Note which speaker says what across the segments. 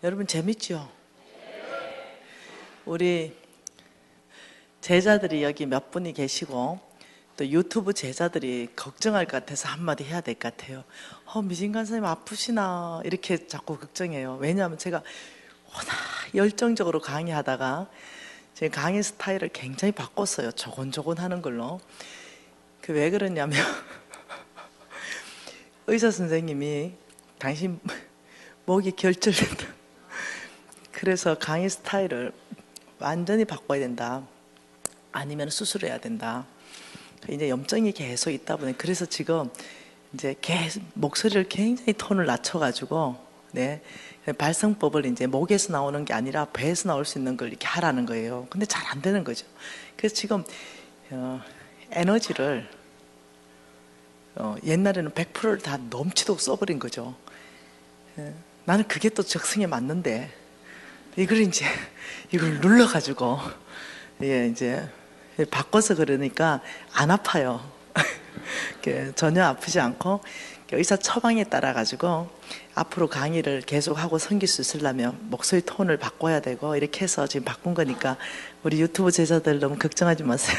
Speaker 1: 여러분 재밌죠? 우리 제자들이 여기 몇 분이 계시고 또 유튜브 제자들이 걱정할 것 같아서 한마디 해야 될 것 같아요. 미진 간사님 아프시나 이렇게 자꾸 걱정해요. 왜냐하면 제가 워낙 열정적으로 강의하다가 제 강의 스타일을 굉장히 바꿨어요. 조곤조곤 하는 걸로. 그 왜 그러냐면 의사 선생님이 당신 목이 결절된다. 그래서 강의 스타일을 완전히 바꿔야 된다. 아니면 수술해야 된다. 이제 염증이 계속 있다 보니 그래서 지금 이제 계속 목소리를 굉장히 톤을 낮춰가지고 네 발성법을 이제 목에서 나오는 게 아니라 배에서 나올 수 있는 걸 이렇게 하라는 거예요. 근데 잘 안 되는 거죠. 그래서 지금 에너지를 옛날에는 100%를 다 넘치도록 써버린 거죠. 나는 그게 또 적성에 맞는데 이걸 눌러가지고 이제 바꿔서 그러니까 안 아파요. 전혀 아프지 않고 의사 처방에 따라 가지고 앞으로 강의를 계속하고 섬길 수 있으려면 목소리 톤을 바꿔야 되고 이렇게 해서 지금 바꾼 거니까 우리 유튜브 제자들 너무 걱정하지 마세요.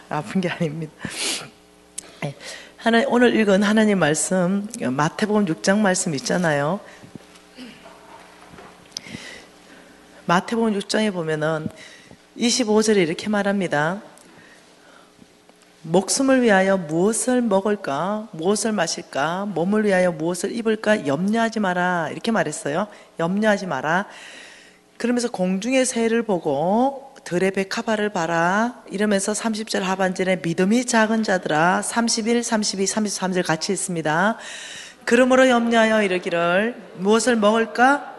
Speaker 1: 아픈 게 아닙니다. 오늘 읽은 하나님 말씀 마태복음 6장 말씀 있잖아요. 마태복음 6장에 보면은 25절에 이렇게 말합니다. 목숨을 위하여 무엇을 먹을까? 무엇을 마실까? 몸을 위하여 무엇을 입을까? 염려하지 마라. 이렇게 말했어요. 염려하지 마라. 그러면서 공중의 새를 보고 들의 백합화를 봐라. 이러면서 30절 하반절에 믿음이 작은 자들아 31, 32, 33절 같이 있습니다. 그러므로 염려하여 이르기를 무엇을 먹을까?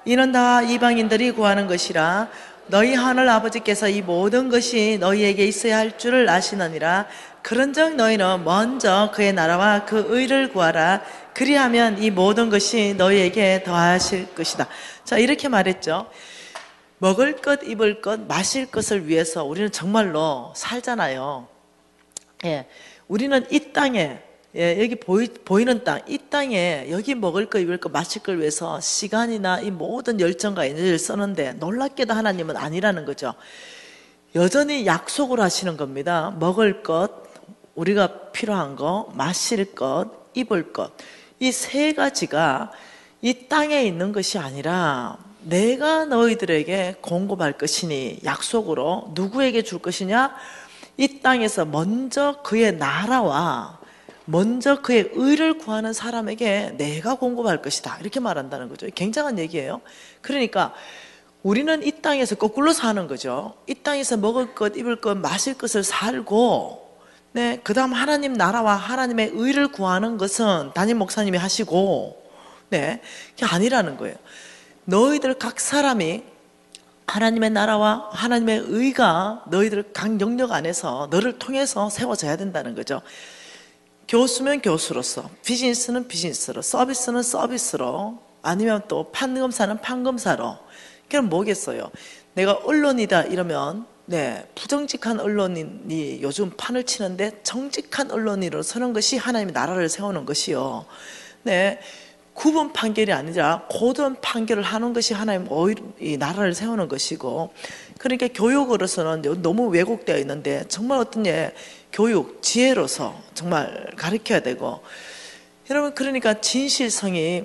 Speaker 1: 이는 다 이방인들이 구하는 것이라. 너희 하늘 아버지께서 이 모든 것이 너희에게 있어야 할 줄을 아시느니라. 그런즉 너희는 먼저 그의 나라와 그 의를 구하라. 그리하면 이 모든 것이 너희에게 더하실 것이다. 자, 이렇게 말했죠. 먹을 것, 입을 것, 마실 것을 위해서 우리는 정말로 살잖아요. 예, 우리는 이 땅에 여기 보이는 땅, 이 땅에 여기 먹을 거, 입을 거, 마실 걸 위해서 시간이나 이 모든 열정과 에너지를 쓰는데 놀랍게도 하나님은 아니라는 거죠. 여전히 약속을 하시는 겁니다. 먹을 것, 우리가 필요한 거, 마실 것, 입을 것. 이 세 가지가 이 땅에 있는 것이 아니라 내가 너희들에게 공급할 것이니 약속으로 누구에게 줄 것이냐? 이 땅에서 먼저 그의 나라와 먼저 그의 의를 구하는 사람에게 내가 공급할 것이다. 이렇게 말한다는 거죠. 굉장한 얘기예요. 그러니까 우리는 이 땅에서 거꾸로 사는 거죠. 이 땅에서 먹을 것, 입을 것, 마실 것을 살고 네, 그 다음 하나님 나라와 하나님의 의를 구하는 것은 담임 목사님이 하시고 네, 그게 아니라는 거예요. 너희들 각 사람이 하나님의 나라와 하나님의 의가 너희들 각 영역 안에서 너를 통해서 세워져야 된다는 거죠. 교수면 교수로서, 비즈니스는 비즈니스로, 서비스는 서비스로, 아니면 또 판검사는 판검사로. 그럼 뭐겠어요? 내가 언론이다 이러면 네, 부정직한 언론인이 요즘 판을 치는데 정직한 언론인으로 서는 것이 하나님의 나라를 세우는 것이요. 네, 구분 판결이 아니라 고든 판결을 하는 것이 하나님 이 나라를 세우는 것이고, 그러니까 교육으로서는 너무 왜곡되어 있는데 정말 어떤 교육, 지혜로서 정말 가르쳐야 되고, 여러분 그러니까 진실성이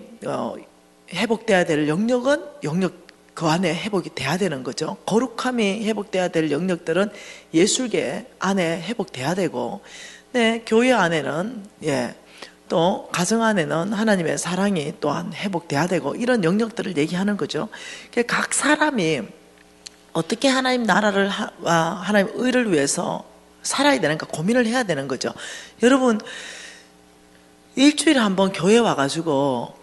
Speaker 1: 회복돼야 될 영역은 영역 그 안에 회복이 돼야 되는 거죠. 거룩함이 회복돼야 될 영역들은 예술계 안에 회복돼야 되고, 네, 교회 안에는 또 가정 안에는 하나님의 사랑이 또한 회복돼야 되고, 이런 영역들을 얘기하는 거죠. 각 사람이 어떻게 하나님 나라를 하나님 의를 위해서 살아야 되는가 고민을 해야 되는 거죠. 여러분 일주일에 한번 교회 와가지고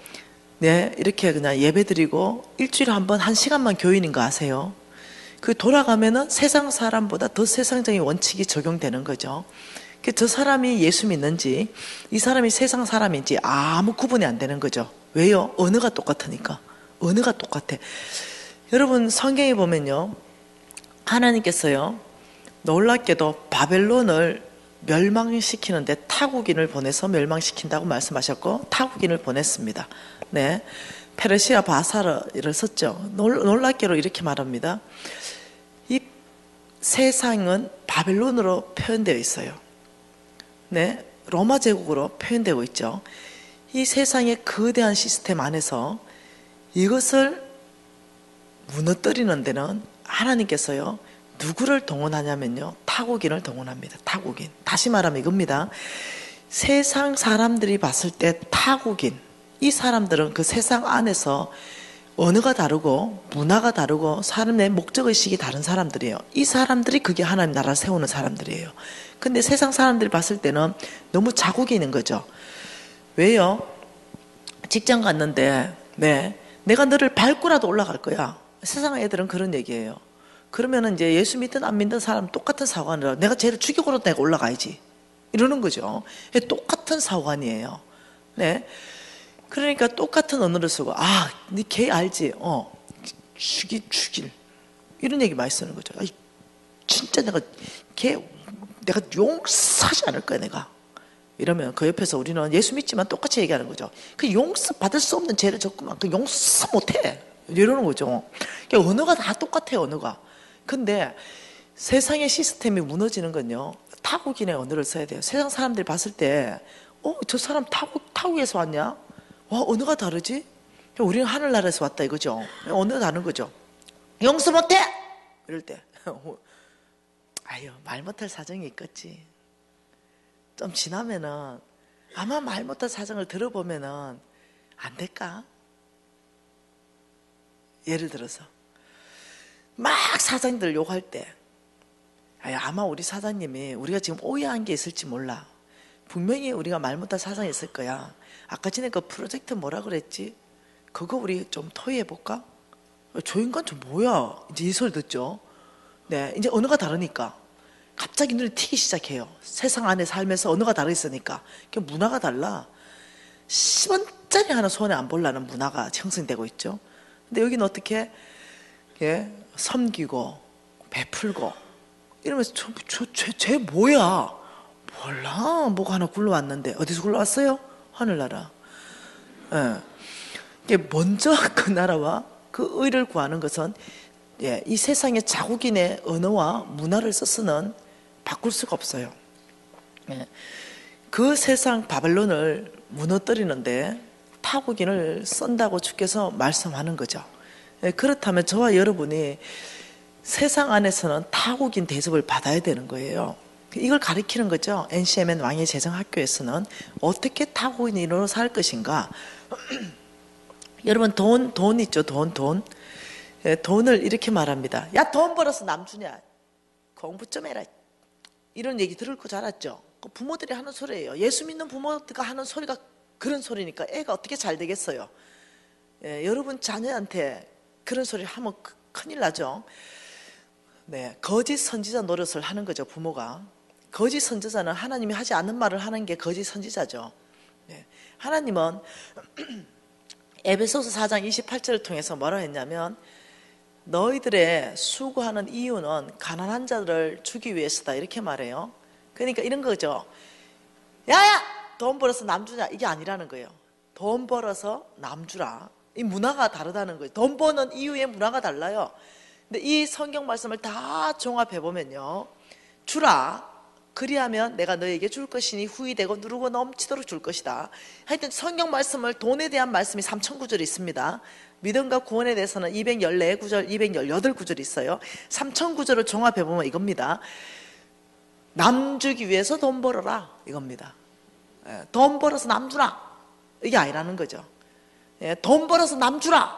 Speaker 1: 네, 이렇게 그냥 예배 드리고 일주일에 한번 1시간만 교인인 거 아세요? 그 돌아가면은 세상 사람보다 더 세상적인 원칙이 적용되는 거죠. 저 사람이 예수 믿는지 이 사람이 세상 사람인지 아무 구분이 안 되는 거죠. 왜요? 언어가 똑같으니까. 언어가 똑같아. 여러분 성경에 보면요, 하나님께서요 놀랍게도 바벨론을 멸망시키는데 타국인을 보내서 멸망시킨다고 말씀하셨고 타국인을 보냈습니다. 네, 페르시아 바사르를 썼죠. 놀랍게도 이렇게 말합니다. 이 세상은 바벨론으로 표현되어 있어요. 네, 로마 제국으로 표현되고 있죠. 이 세상의 거대한 시스템 안에서 이것을 무너뜨리는 데는 하나님께서요, 누구를 동원하냐면요, 타국인을 동원합니다. 타국인. 다시 말하면 이겁니다. 세상 사람들이 봤을 때 타국인, 이 사람들은 그 세상 안에서 언어가 다르고 문화가 다르고 사람의 목적의식이 다른 사람들이에요. 이 사람들이 그게 하나님 나라를 세우는 사람들이에요. 근데 세상 사람들이 봤을 때는 너무 자국인인 거죠. 왜요? 직장 갔는데 네, 내가 너를 밟고라도 올라갈 거야. 세상 애들은 그런 얘기예요. 그러면은 이제 예수 믿든 안 믿든 사람 똑같은 사고관이라 내가 쟤를 죽이고라도 내가 올라가야지 이러는 거죠. 똑같은 사고관이에요. 네, 그러니까 똑같은 언어를 쓰고 네 걔 알지? 죽일 이런 얘기 많이 쓰는 거죠. 진짜 내가 용서하지 않을 거야 내가. 이러면 그 옆에서 우리는 예수 믿지만 똑같이 얘기하는 거죠. 그 용서 받을 수 없는 죄를 졌구만. 그 용서 못해. 이러는 거죠. 그러니까 언어가 다 똑같아요, 언어가. 근데 세상의 시스템이 무너지는 건요, 타국인의 언어를 써야 돼요. 세상 사람들이 봤을 때, 저 사람 타국에서 왔냐? 와, 언어가 다르지? 우리는 하늘나라에서 왔다 이거죠. 언어가 다른 거죠. 용서 못해! 이럴 때. 말 못할 사정이 있겠지. 좀 지나면은 아마 말 못할 사정을 들어보면은 안 될까? 예를 들어서 막 사장님들 욕할 때 아마 우리 사장님이 우리가 지금 오해한 게 있을지 몰라. 분명히 우리가 말 못할 사정이 있을 거야. 아까 전에 그 프로젝트 뭐라 그랬지? 그거 우리 좀 토의해볼까? 저 인간 좀 뭐야? 이제 이 소리 듣죠? 네, 이제 언어가 다르니까 갑자기 눈에 튀기 시작해요. 세상 안에 살면서 언어가 다르니까. 문화가 달라. 10원짜리 하나 손에 안 보려는 문화가 형성되고 있죠. 근데 여기는 어떻게? 섬기고 베풀고 이러면서 쟤 뭐야? 몰라. 뭐가 하나 굴러왔는데. 어디서 굴러왔어요? 하늘나라. 먼저 그 나라와 그 의를 구하는 것은 이 세상의 자국인의 언어와 문화를 써서는 바꿀 수가 없어요. 그 세상 바벨론을 무너뜨리는데 타국인을 쓴다고 주께서 말씀하는 거죠. 그렇다면 저와 여러분이 세상 안에서는 타국인 대접을 받아야 되는 거예요. 이걸 가리키는 거죠. NCMN 왕의 재정학교에서는 어떻게 타국인으로 살 것인가. 여러분 돈 있죠. 돈. 돈을 이렇게 말합니다. 야, 돈 벌어서 남 주냐? 공부 좀 해라. 이런 얘기 들을 거 잘 알았죠. 부모들이 하는 소리예요. 예수 믿는 부모가 하는 소리가 그런 소리니까 애가 어떻게 잘 되겠어요. 여러분 자녀한테 그런 소리를 하면 큰일 나죠. 네, 거짓 선지자 노릇을 하는 거죠, 부모가. 거짓 선지자는 하나님이 하지 않는 말을 하는 게 거짓 선지자죠. 네, 하나님은 에베소서 4장 28절을 통해서 뭐라 했냐면 너희들의 수고하는 이유는 가난한 자들을 주기 위해서다 이렇게 말해요. 그러니까 이런 거죠. 야야! 돈 벌어서 남 주냐? 이게 아니라는 거예요. 돈 벌어서 남 주라. 이 문화가 다르다는 거예요. 돈 버는 이유의 문화가 달라요. 근데 이 성경 말씀을 다 종합해보면요, 주라. 그리하면 내가 너에게 줄 것이니 후히 되고 누르고 넘치도록 줄 것이다. 하여튼 성경 말씀을 돈에 대한 말씀이 3000구절이 있습니다. 믿음과 구원에 대해서는 214구절, 218구절이 있어요. 3000구절을 종합해보면 이겁니다. 남 주기 위해서 돈 벌어라 이겁니다. 돈 벌어서 남 주라 이게 아니라는 거죠. 돈 벌어서 남 주라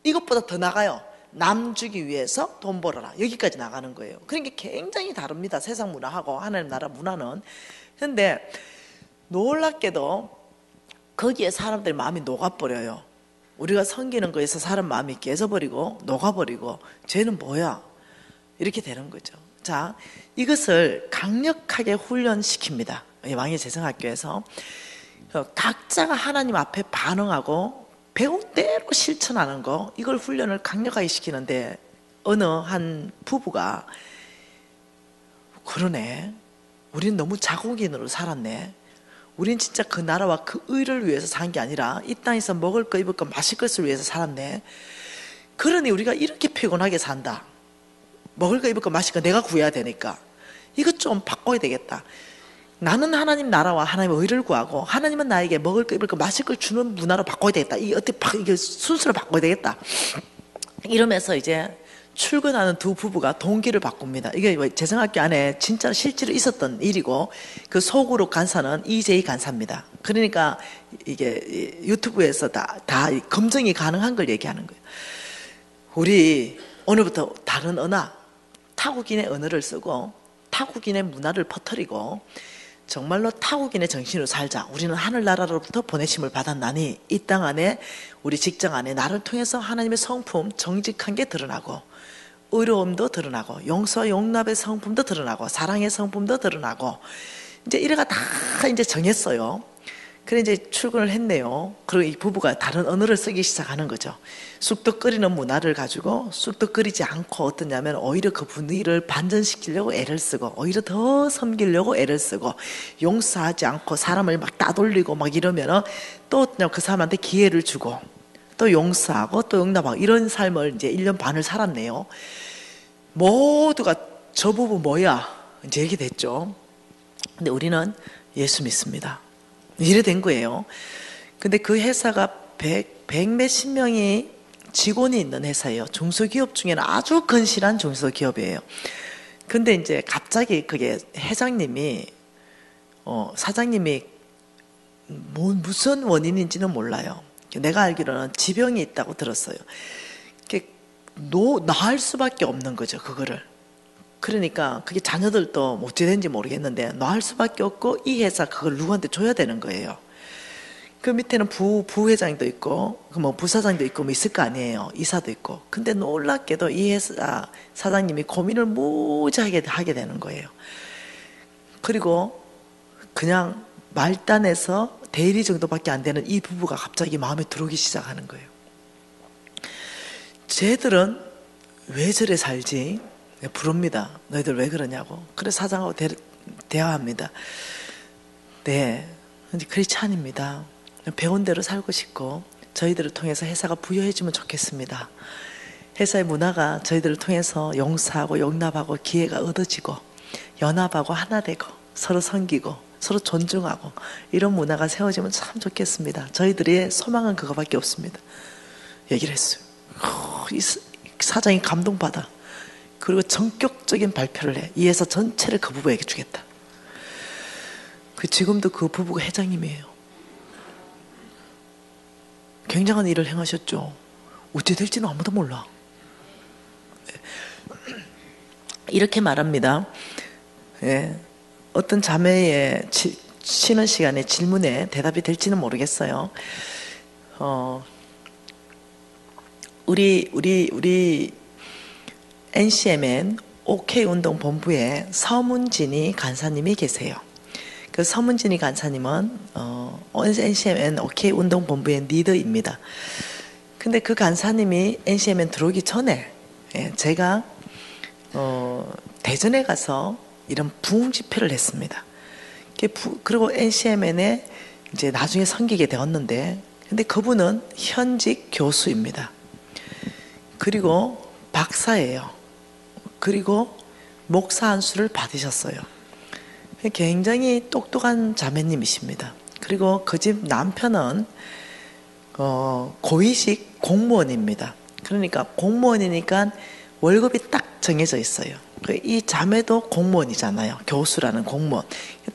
Speaker 1: 이것보다 더 나가요. 남 주기 위해서 돈 벌어라 여기까지 나가는 거예요. 그러니까 굉장히 다릅니다. 세상 문화하고 하나님 나라 문화는. 그런데 놀랍게도 거기에 사람들 마음이 녹아버려요. 우리가 섬기는 거에서 사람 마음이 깨져버리고 녹아버리고 쟤는 뭐야 이렇게 되는 거죠. 자, 이것을 강력하게 훈련시킵니다. 왕의 재정학교에서 각자가 하나님 앞에 반응하고 배운 대로 실천하는 거, 이걸 훈련을 강력하게 시키는데 어느 한 부부가 그러네, 우린 너무 자국인으로 살았네. 우린 진짜 그 나라와 그 의를 위해서 산 게 아니라 이 땅에서 먹을 거 입을 거 마실 것을 위해서 살았네. 그러니 우리가 이렇게 피곤하게 산다. 먹을 거 입을 거 마실 거 내가 구해야 되니까 이것 좀 바꿔야 되겠다. 나는 하나님 나라와 하나님의 의를 구하고 하나님은 나에게 먹을 거 입을 거 마실 걸 주는 문화로 바꿔야 되겠다. 이게 순서를 바꿔야 되겠다. 이러면서 이제 출근하는 두 부부가 동기를 바꿉니다. 이게 재성학교 안에 진짜 실제로 있었던 일이고 그 속으로 간사는 이재희 간사입니다. 그러니까 이게 유튜브에서 다 검증이 가능한 걸 얘기하는 거예요. 우리 오늘부터 다른 언어, 타국인의 언어를 쓰고 타국인의 문화를 퍼뜨리고 정말로 타국인의 정신으로 살자. 우리는 하늘나라로부터 보내심을 받았나니 이 땅 안에 우리 직장 안에 나를 통해서 하나님의 성품 정직한 게 드러나고 의로움도 드러나고 용서와 용납의 성품도 드러나고 사랑의 성품도 드러나고 이제 이래가 다 이제 정했어요. 그래 이제 출근을 했네요. 그리고 이 부부가 다른 언어를 쓰기 시작하는 거죠. 쑥떡 끓이는 문화를 가지고 쑥떡 끓이지 않고 어떠냐면 오히려 그 분위기를 반전시키려고 애를 쓰고 오히려 더 섬기려고 애를 쓰고 용서하지 않고 사람을 막 따돌리고 막 이러면은 또 그 사람한테 기회를 주고 또 용서하고 또 용납하고 이런 삶을 이제 1년 반을 살았네요. 모두가 저 부부 뭐야? 이제 얘기 됐죠. 근데 우리는 예수 믿습니다. 이래 된 거예요. 근데 그 회사가 100몇십 명이 직원이 있는 회사예요. 중소기업 중에는 아주 건실한 중소기업이에요. 근데 이제 갑자기 그게 회장님이, 사장님이 무슨 원인인지는 몰라요. 내가 알기로는 지병이 있다고 들었어요. 나을 수밖에 없는 거죠, 그거를. 그러니까 그게 자녀들도 어찌 된지 모르겠는데 나을 수밖에 없고 이 회사 그걸 누구한테 줘야 되는 거예요. 그 밑에는 부회장도 있고 뭐 부사장도 있고 뭐 있을 거 아니에요. 이사도 있고. 근데 놀랍게도 이 회사 사장님이 고민을 무지하게 하게 되는 거예요. 그리고 그냥 말단에서 대리 정도밖에 안 되는 이 부부가 갑자기 마음에 들어오기 시작하는 거예요. 쟤들은 왜 저래 살지? 부릅니다. 너희들 왜 그러냐고. 그래서 사장하고 대화합니다. 네, 크리스찬입니다. 배운 대로 살고 싶고 저희들을 통해서 회사가 부여해지면 좋겠습니다. 회사의 문화가 저희들을 통해서 용서하고 용납하고 기회가 얻어지고 연합하고 하나 되고 서로 섬기고 서로 존중하고 이런 문화가 세워지면 참 좋겠습니다. 저희들의 소망은 그거밖에 없습니다. 얘기를 했어요. 이 사장이 감동받아. 그리고 전격적인 발표를 해. 이 회사 전체를 그 부부에게 주겠다. 지금도 그 부부가 회장님이에요. 굉장한 일을 행하셨죠. 어찌 될지는 아무도 몰라. 이렇게 말합니다. 예. 어떤 자매의 쉬는 시간에 질문에 대답이 될지는 모르겠어요. 우리 NCMN OK운동본부에 서문진이 간사님이 계세요. 그 서문진이 간사님은 NCMN OK운동본부의 리더입니다. 근데 그 간사님이 NCMN 들어오기 전에 제가 대전에 가서 이런 부흥 집회를 했습니다. 그리고 NCMN에 이제 나중에 섬기게 되었는데, 근데 그분은 현직 교수입니다. 그리고 박사예요. 그리고 목사 안수를 받으셨어요. 굉장히 똑똑한 자매님이십니다. 그리고 그 집 남편은 고위직 공무원입니다. 그러니까 공무원이니까 월급이 딱 정해져 있어요. 이 자매도 공무원이잖아요. 교수라는 공무원.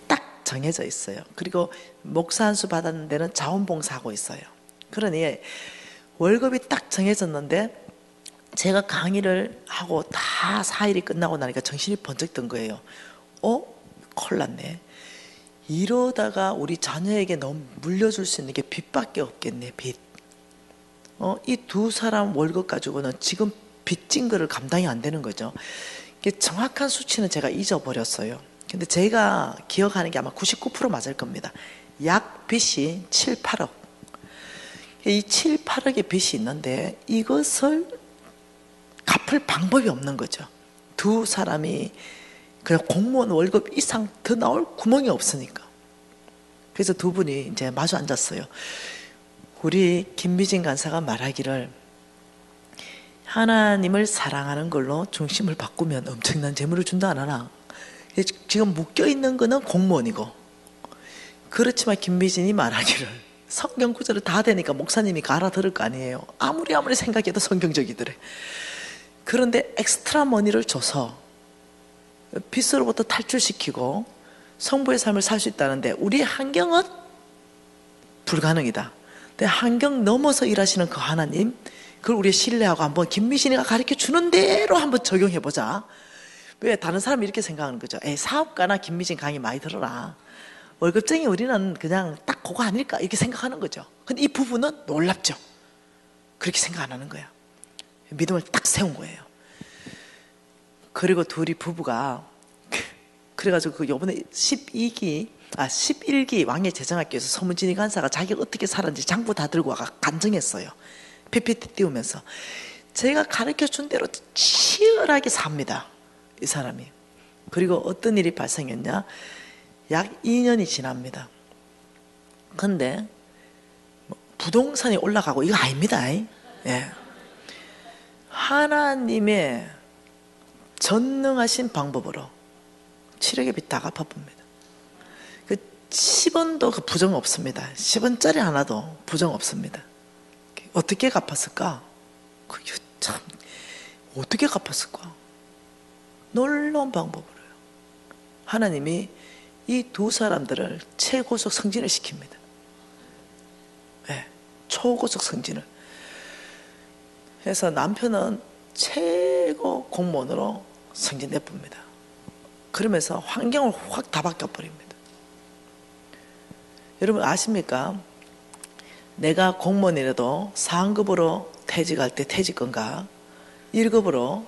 Speaker 1: 딱 정해져 있어요. 그리고 목사 안수 받았는 데는 자원봉사하고 있어요. 그러니 월급이 딱 정해졌는데 제가 강의를 하고 다 4일이 끝나고 나니까 정신이 번쩍 든 거예요. 큰일 났네. 이러다가 우리 자녀에게 너무 물려줄 수 있는 게 빚밖에 없겠네. 빚. 이 두 사람 월급 가지고는 지금 빚진 거를 감당이 안 되는 거죠. 정확한 수치는 제가 잊어버렸어요. 근데 제가 기억하는 게 아마 99% 맞을 겁니다. 약 빚이 7, 8억. 이 7, 8억의 빚이 있는데 이것을 갚을 방법이 없는 거죠. 두 사람이 그냥 공무원 월급 이상 더 나올 구멍이 없으니까. 그래서 두 분이 이제 마주 앉았어요. 우리 김미진 간사가 말하기를 하나님을 사랑하는 걸로 중심을 바꾸면 엄청난 재물을 준다 안 하나. 지금 묶여있는 거는 공무원이고, 그렇지만 김미진이 말하기를 성경 구절을 다 되니까 목사님이 알아들을 거 아니에요. 아무리 생각해도 성경적이더래. 그런데 엑스트라 머니를 줘서 빚으로부터 탈출시키고 성부의 삶을 살 수 있다는데 우리의 환경은 불가능이다. 근데 환경 넘어서 일하시는 그 하나님, 그걸 우리 신뢰하고 한번 김미신이가 가르쳐 주는 대로 한번 적용해보자. 왜 다른 사람이 이렇게 생각하는 거죠. 사업가나 김미진 강의 많이 들어라. 월급쟁이 우리는 그냥 딱 그거 아닐까 이렇게 생각하는 거죠. 근데 이 부부는 놀랍죠. 그렇게 생각 안 하는 거야. 믿음을 딱 세운 거예요. 그리고 둘이 부부가 그래가지고 그 요번에 11기 왕의 제정학교에서 서문진이 간사가 자기가 어떻게 살았는지 장부 다 들고 와가 간증했어요. PPT 띄우면서. 제가 가르쳐준 대로 치열하게 삽니다. 이 사람이. 그리고 어떤 일이 발생했냐. 약 2년이 지납니다. 근데 부동산이 올라가고 이거 아닙니다. 예. 하나님의 전능하신 방법으로 7억의 빚 다 갚아봅니다. 그 10원도 그 부정 없습니다. 10원짜리 하나도 부정 없습니다. 어떻게 갚았을까? 그게 참 어떻게 갚았을까? 놀라운 방법으로요. 하나님이 이 두 사람들을 최고속 승진을 시킵니다. 네, 초고속 승진을. 그래서 남편은 최고 공무원으로 승진해봅니다. 그러면서 환경을 확 다 바뀌어버립니다. 여러분 아십니까? 내가 공무원이라도 4급으로 퇴직할 때 퇴직금과 1급으로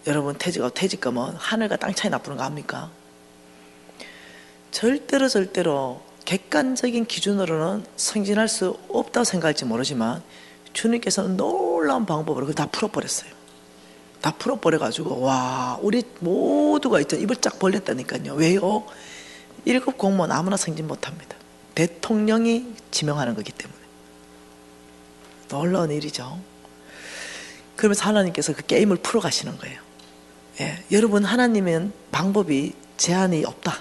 Speaker 1: 여러분 퇴직하고 퇴직금은 하늘과 땅 차이 나쁘는 거 압니까? 절대로 객관적인 기준으로는 승진할 수 없다고 생각할지 모르지만 주님께서는 놀라운 방법으로 그걸 다 풀어버렸어요. 다 풀어버려가지고 와 우리 모두가 있죠. 입을 쫙 벌렸다니까요. 왜요? 1급 공무원 아무나 승진 못합니다. 대통령이 지명하는 거기 때문에. 놀라운 일이죠. 그러면서 하나님께서 그 게임을 풀어가시는 거예요. 예, 여러분 하나님은 방법이 제한이 없다.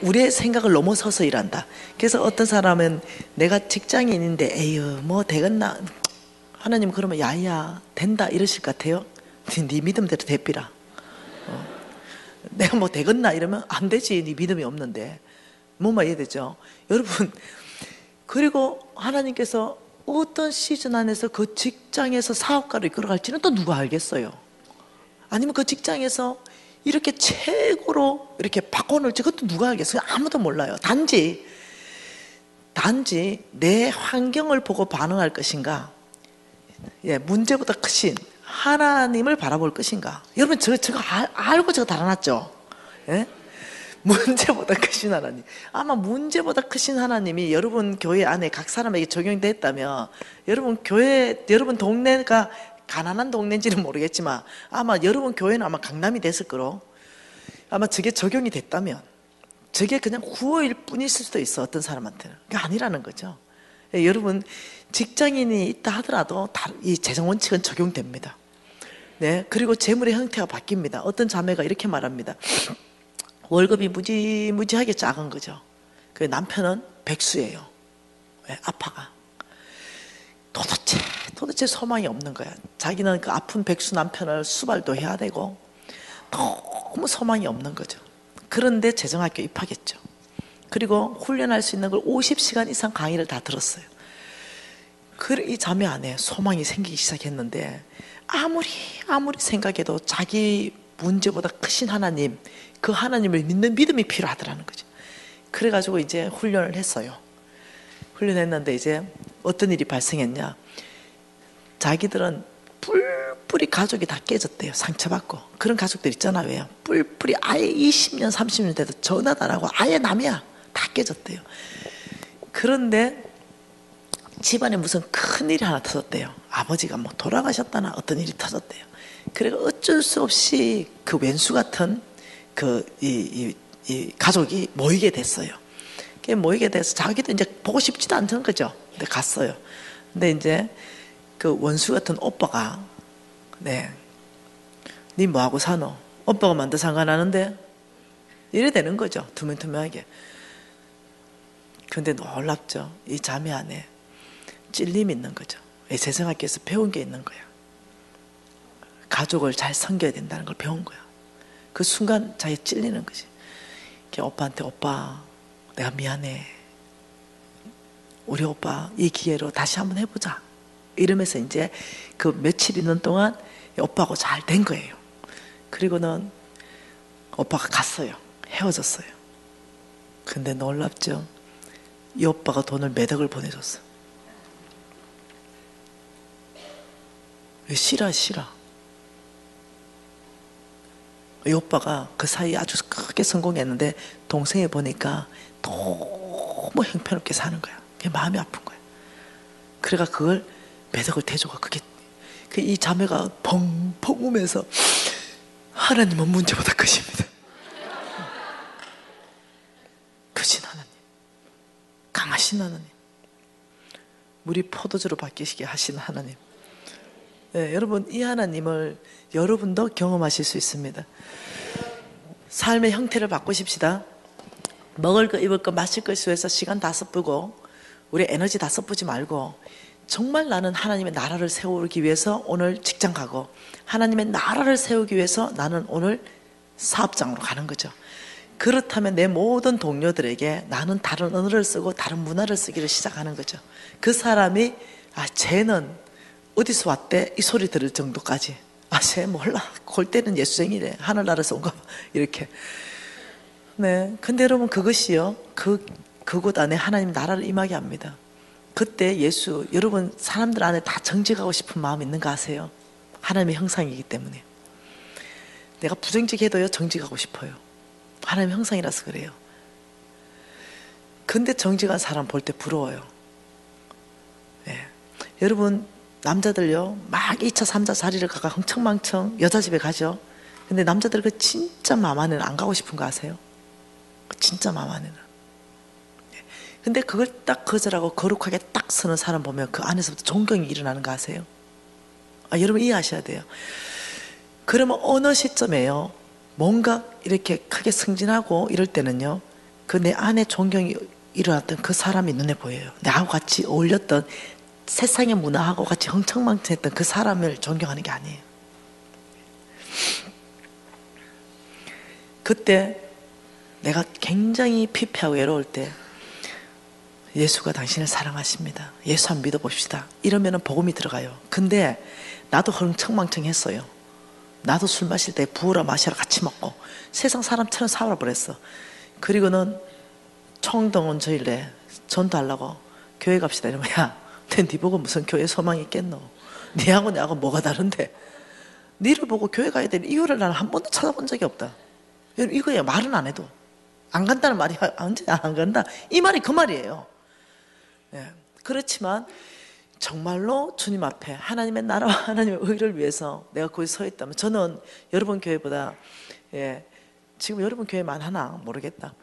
Speaker 1: 우리의 생각을 넘어서서 일한다. 그래서 어떤 사람은 내가 직장인인데 에휴 뭐 되겠나. 하나님 그러면 야야 된다 이러실 것 같아요. 네 믿음대로 대피라. 내가 뭐 되겠나 이러면 안 되지. 네 믿음이 없는데. 뭔 이해되죠? 여러분 그리고 하나님께서 어떤 시즌 안에서 그 직장에서 사업가를 이끌어갈지는 또 누가 알겠어요? 아니면 그 직장에서 이렇게 최고로 이렇게 바꿔놓을지 그것도 누가 알겠어요? 아무도 몰라요. 단지 내 환경을 보고 반응할 것인가? 예, 문제보다 크신 하나님을 바라볼 것인가? 여러분 저거 알고 저거 달아놨죠? 예? 문제보다 크신 하나님. 아마 문제보다 크신 하나님이 여러분 교회 안에 각 사람에게 적용됐다면 여러분 동네가 가난한 동네인지는 모르겠지만 아마 여러분 교회는 아마 강남이 됐을 거로 아마 저게 적용이 됐다면 저게 그냥 구호일 뿐일 수도 있어. 어떤 사람한테는. 그게 아니라는 거죠. 예, 여러분 직장인이 있다 하더라도 이 재정원칙은 적용됩니다. 네, 그리고 재물의 형태가 바뀝니다. 어떤 자매가 이렇게 말합니다. 월급이 무지하게 작은 거죠. 그 남편은 백수예요. 네, 아파가. 도대체 소망이 없는 거야. 자기는 그 아픈 백수 남편을 수발도 해야 되고 너무 소망이 없는 거죠. 그런데 재정학교 입학했죠. 그리고 훈련할 수 있는 걸 50시간 이상 강의를 다 들었어요. 이 자매 안에 소망이 생기기 시작했는데 아무리 생각해도 자기 문제보다 크신 하나님, 그 하나님을 믿는 믿음이 필요하더라는 거죠. 그래가지고 이제 훈련을 했어요. 훈련했는데 이제 어떤 일이 발생했냐. 자기들은 뿔뿔이 가족이 다 깨졌대요. 상처받고. 그런 가족들 있잖아. 왜요? 뿔뿔이 아예 20년 30년 돼도 전화도 안 하고 아예 남이야. 다 깨졌대요. 그런데 집안에 무슨 큰일이 하나 터졌대요. 아버지가 뭐 돌아가셨다나 어떤 일이 터졌대요. 그래서 어쩔 수 없이 그 왼수 같은 이 가족이 모이게 됐어요. 모이게 돼서 자기도 이제 보고 싶지도 않던 거죠. 근데 갔어요. 근데 이제 그 원수 같은 오빠가, 네, 니 뭐하고 사노? 오빠가 만도 상관하는데? 이래 되는 거죠. 투명투명하게. 근데 놀랍죠. 이 자매 안에 찔림이 있는 거죠. 세상학교에서 배운 게 있는 거야. 가족을 잘 섬겨야 된다는 걸 배운 거야. 그 순간 자기 찔리는 거지. 오빠한테, 오빠, 내가 미안해. 우리 오빠 이 기회로 다시 한번 해보자. 이러면서 이제 그 며칠 있는 동안 오빠하고 잘 된 거예요. 그리고는 오빠가 갔어요. 헤어졌어요. 근데 놀랍죠. 이 오빠가 돈을 몇 억을 보내줬어. 싫어. 이 오빠가 그 사이에 아주 크게 성공했는데 동생이 보니까 너무 형편없게 사는 거야. 그게 마음이 아픈 거야. 그래가 그걸 몇 억을 대줘가. 그게 이 자매가 펑펑 우면서 하나님은 문제보다 크십니다. 크신 하나님, 강하신 하나님, 물이 포도주로 바뀌시게 하신 하나님. 네, 여러분, 이 하나님을 여러분도 경험하실 수 있습니다. 삶의 형태를 바꾸십시다. 먹을 거, 입을 거, 마실 것 위해서 시간 다 써쁘고 우리 에너지 다 써쁘지 말고 정말 나는 하나님의 나라를 세우기 위해서 오늘 직장 가고 하나님의 나라를 세우기 위해서 나는 오늘 사업장으로 가는 거죠. 그렇다면 내 모든 동료들에게 나는 다른 언어를 쓰고 다른 문화를 쓰기를 시작하는 거죠. 그 사람이 쟤는 어디서 왔대? 이 소리 들을 정도까지. 쟤 몰라. 골 때는 예수쟁이래. 하늘나라에서 온 거 이렇게. 네. 근데 여러분 그것이요. 그곳 안에 하나님 나라를 임하게 합니다. 그때 예수, 여러분 사람들 안에 다 정직하고 싶은 마음 있는 거 아세요? 하나님의 형상이기 때문에. 내가 부정직해도요 정직하고 싶어요. 하나님의 형상이라서 그래요. 근데 정직한 사람 볼 때 부러워요. 네. 여러분 남자들요 막 2차 3차 자리를 가가 흥청망청 여자 집에 가죠. 근데 남자들 그 진짜 맘 안에는 안 가고 싶은 거 아세요? 진짜 맘 안에는. 근데 그걸 딱 거절하고 거룩하게 딱 서는 사람 보면 그 안에서부터 존경이 일어나는 거 아세요? 여러분 이해하셔야 돼요. 그러면 어느 시점에요 뭔가 이렇게 크게 승진하고 이럴 때는요 그 내 안에 존경이 일어났던 그 사람이 눈에 보여요. 나하고 같이 어울렸던 세상의 문화하고 같이 흥청망청했던 그 사람을 존경하는 게 아니에요. 그때 내가 굉장히 피폐하고 외로울 때 예수가 당신을 사랑하십니다. 예수 한번 믿어봅시다. 이러면 복음이 들어가요. 근데 나도 흥청망청했어요. 나도 술 마실 때 부으라 마시라 같이 먹고 세상 사람처럼 살아버렸어. 그리고는 총동원 저일래 전도하려고 교회 갑시다 이러면 네 보고 무슨 교회 소망이 있겠노? 니하고 내하고 뭐가 다른데? 니를 보고 교회 가야 될 이유를 나는 한 번도 찾아본 적이 없다. 여러분 이거예요. 말은 안 해도 안 간다는 말이 언제 안 간다 이 말이 그 말이에요. 네. 그렇지만 정말로 주님 앞에 하나님의 나라와 하나님의 의를 위해서 내가 거기 서 있다면 저는 여러분 교회보다 지금 여러분 교회만 하나 모르겠다.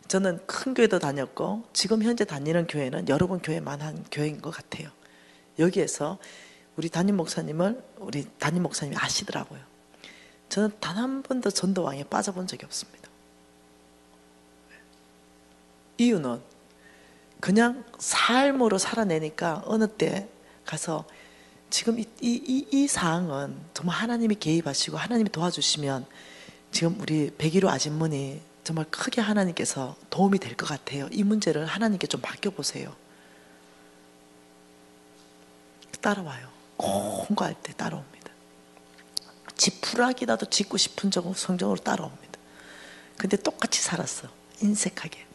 Speaker 1: 저는 큰 교회도 다녔고 지금 현재 다니는 교회는 여러분 교회만 한 교회인 것 같아요. 여기에서 우리 담임 목사님이 아시더라고요. 저는 단 한 번도 전도왕에 빠져본 적이 없습니다. 이유는 그냥 삶으로 살아내니까 어느 때 가서 지금 이 사항은 정말 하나님이 개입하시고 하나님이 도와주시면 지금 우리 101호 아진머니 정말 크게 하나님께서 도움이 될 것 같아요. 이 문제를 하나님께 좀 맡겨보세요. 따라와요. 공부할 때 따라옵니다. 지푸라기라도 짓고 싶은 성정으로 따라옵니다. 근데 똑같이 살았어. 인색하게.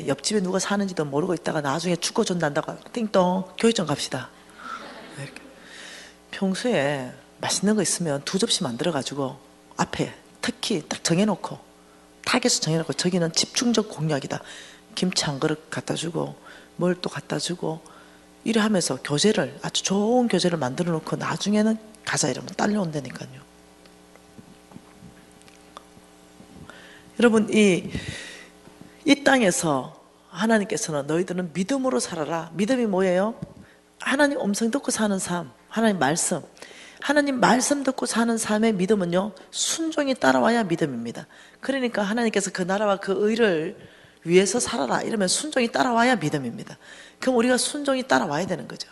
Speaker 1: 옆집에 누가 사는지도 모르고 있다가 나중에 죽어준다고 띵동 교회 좀 갑시다. 이렇게. 평소에 맛있는 거 있으면 2접시 만들어가지고 앞에 특히 딱 정해놓고 타겟을 정해놓고 저기는 집중적 공략이다. 김치 한 그릇 갖다 주고 뭘 또 갖다 주고 이래 하면서 교재를 아주 좋은 교재를 만들어 놓고 나중에는 가자 이러면 딸려온다니까요. 여러분, 이 땅에서 하나님께서는 너희들은 믿음으로 살아라. 믿음이 뭐예요? 하나님 음성 듣고 사는 삶, 하나님 말씀. 하나님 말씀 듣고 사는 삶의 믿음은요, 순종이 따라와야 믿음입니다. 그러니까 하나님께서 그 나라와 그 의를 위해서 살아라 이러면 순종이 따라와야 믿음입니다. 그럼 우리가 순종이 따라와야 되는 거죠.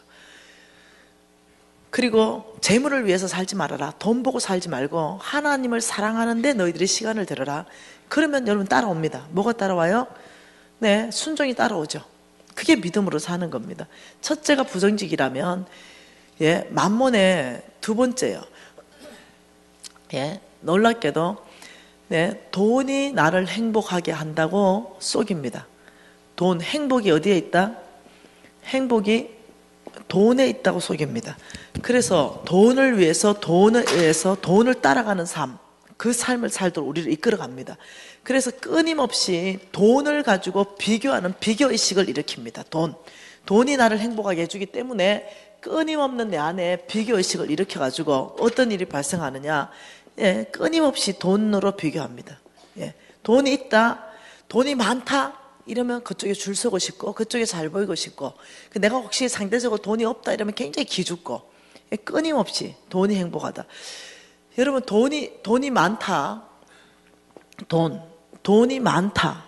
Speaker 1: 그리고 재물을 위해서 살지 말아라. 돈 보고 살지 말고 하나님을 사랑하는데 너희들이 시간을 들여라. 그러면 여러분 따라옵니다. 뭐가 따라와요? 네, 순종이 따라오죠. 그게 믿음으로 사는 겁니다. 첫째가 부정직이라면, 예, 만몬의 두 번째요. 예, 놀랍게도, 네, 돈이 나를 행복하게 한다고 속입니다. 돈, 행복이 어디에 있다? 행복이 돈에 있다고 속입니다. 그래서 돈을 위해서 돈을 따라가는 삶, 그 삶을 살도록 우리를 이끌어갑니다. 그래서 끊임없이 돈을 가지고 비교하는 비교의식을 일으킵니다. 돈이 나를 행복하게 해주기 때문에 끊임없는 내 안에 비교의식을 일으켜가지고 어떤 일이 발생하느냐, 예, 끊임없이 돈으로 비교합니다. 예, 돈이 있다, 돈이 많다 이러면 그쪽에 줄 서고 싶고 그쪽에 잘 보이고 싶고, 내가 혹시 상대적으로 돈이 없다 이러면 굉장히 기죽고, 예, 끊임없이 돈이 행복하다. 여러분, 돈이 많다, 돈이 많다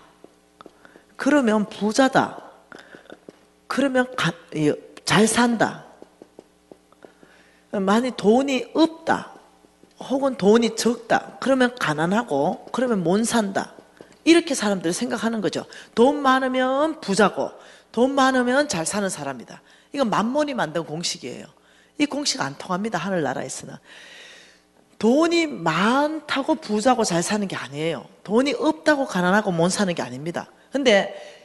Speaker 1: 그러면 부자다, 그러면 잘 산다. 만약 돈이 없다 혹은 돈이 적다 그러면 가난하고, 그러면 못 산다, 이렇게 사람들이 생각하는 거죠. 돈 많으면 부자고 돈 많으면 잘 사는 사람이다. 이건 만몬이 만든 공식이에요. 이 공식 안 통합니다. 하늘나라에서는. 돈이 많다고 부자고 잘 사는 게 아니에요. 돈이 없다고 가난하고 못 사는 게 아닙니다. 근데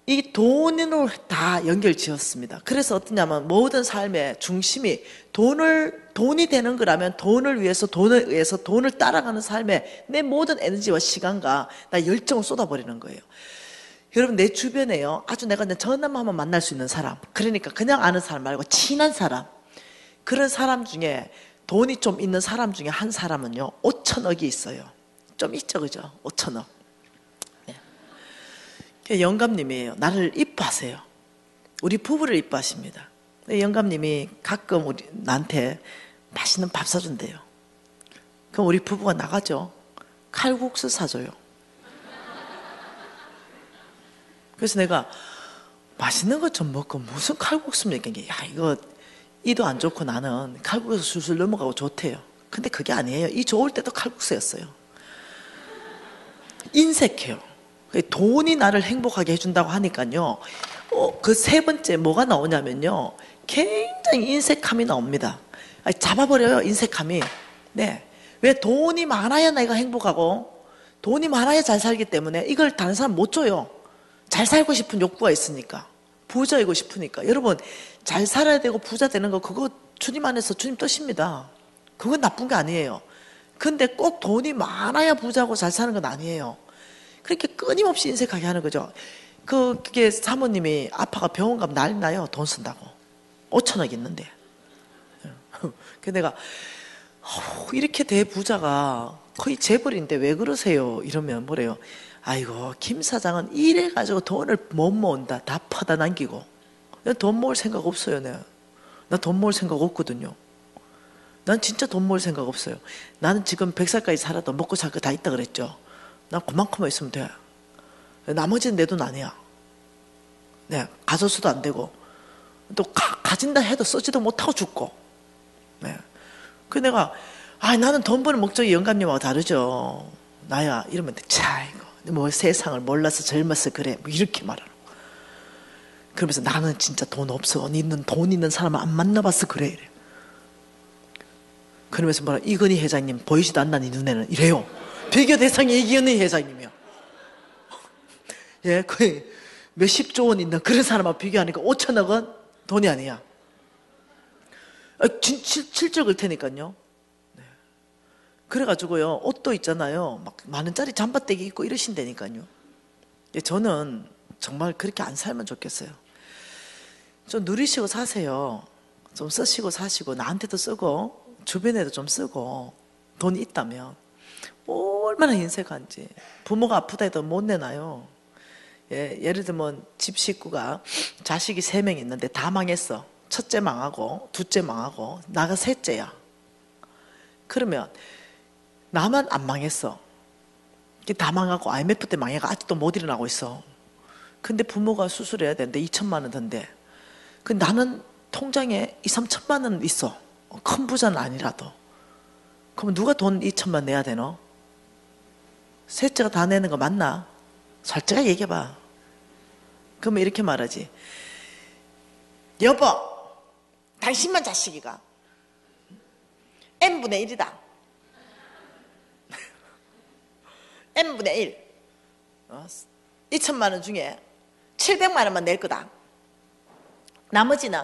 Speaker 1: 이 돈으로 다 연결 지었습니다. 그래서 어떠냐면 모든 삶의 중심이 돈이 되는 거라면 돈을 위해서 돈을 따라가는 삶에 내 모든 에너지와 시간과 나 열정을 쏟아버리는 거예요. 여러분, 내 주변에요, 아주 내가 전화만 하면 만날 수 있는 사람, 그러니까 그냥 아는 사람 말고 친한 사람, 그런 사람 중에 돈이 좀 있는 사람 중에 한 사람은요 5천억이 있어요. 좀 있죠, 그죠? 5천억. 네. 영감님이에요. 나를 이뻐하세요. 우리 부부를 이뻐하십니다. 영감님이 가끔 나한테 맛있는 밥 사준대요. 그럼 우리 부부가 나가죠. 칼국수 사줘요. 그래서 내가 맛있는 것 좀 먹고 무슨 칼국수입니까? 야, 이거 이도 안 좋고 나는 칼국수 술술 넘어가고 좋대요. 근데 그게 아니에요. 이 좋을 때도 칼국수였어요. 인색해요. 돈이 나를 행복하게 해준다고 하니까요, 그 세 번째 뭐가 나오냐면요, 굉장히 인색함이 나옵니다. 잡아버려요, 인색함이. 네. 왜? 돈이 많아야 내가 행복하고 돈이 많아야 잘 살기 때문에 이걸 다른 사람 못 줘요. 잘 살고 싶은 욕구가 있으니까, 부자이고 싶으니까. 여러분, 잘 살아야 되고 부자 되는 거, 그거 주님 안에서 주님 뜻입니다. 그건 나쁜 게 아니에요. 근데 꼭 돈이 많아야 부자고 잘 사는 건 아니에요. 그렇게 끊임없이 인색하게 하는 거죠. 그게 사모님이 아파가 병원 가면 난리 나요. 돈 쓴다고. 5천억 있는데. 그 내가 이렇게 대부자가 거의 재벌인데 왜 그러세요? 이러면 뭐래요? 아이고, 김 사장은 이래가지고 돈을 못 모은다. 다 퍼다 남기고. 돈 모을 생각 없어요. 나 돈 모을 생각 없거든요. 난 진짜 돈 모을 생각 없어요. 나는 지금 100살까지 살아도 먹고 살 거 다 있다 그랬죠. 난 그만큼만 있으면 돼. 나머지는 내 돈 아니야. 네, 가져서도 안 되고 또 가진다 해도 쓰지도 못하고 죽고. 네. 그 내가 나는 돈 버는 목적이 영감님하고 다르죠. 나야 이러면 돼. 자, 이거 뭐 세상을 몰라서 젊어서 그래. 뭐 이렇게 말하는 거. 그러면서 나는 진짜 돈 없어. 돈 있는 사람을 안 만나봐서 그래. 이래. 그러면서 뭐라, 이건희 회장님 보이지도 않나 네 눈에는, 이래요. 비교 대상이 이건희 회장님이요. 예, 거의 몇십조 원 있는 그런 사람하고 비교하니까 5천억은 돈이 아니야. 실적 을 테니까요. 네. 그래가지고요, 옷도 있잖아요, 막 만원짜리 잠바떼기 입고 이러신다니까요. 저는 정말 그렇게 안 살면 좋겠어요. 좀 누리시고 사세요. 좀 쓰시고 사시고 나한테도 쓰고 주변에도 좀 쓰고, 돈이 있다면. 얼마나 인색한지. 부모가 아프다 해도 못 내놔요. 예, 예를 들면 집 식구가 자식이 3명 있는데 다 망했어. 첫째 망하고 둘째 망하고 나가 셋째야. 그러면 나만 안 망했어. 다 망하고 IMF 때 망해가 아직도 못 일어나고 있어. 근데 부모가 수술해야 되는데 2천만 원 든대. 그 나는 통장에 2, 3천만 원 있어. 큰 부자는 아니라도. 그럼 누가 돈 2천만 내야 되노? 셋째가 다 내는 거 맞나? 솔직하게 얘기해봐. 그러면 이렇게 말하지. 여보, 당신만 자식이가 n분의 1이다. n분의 1. 2천만 원 중에 700만 원만 낼 거다. 나머지는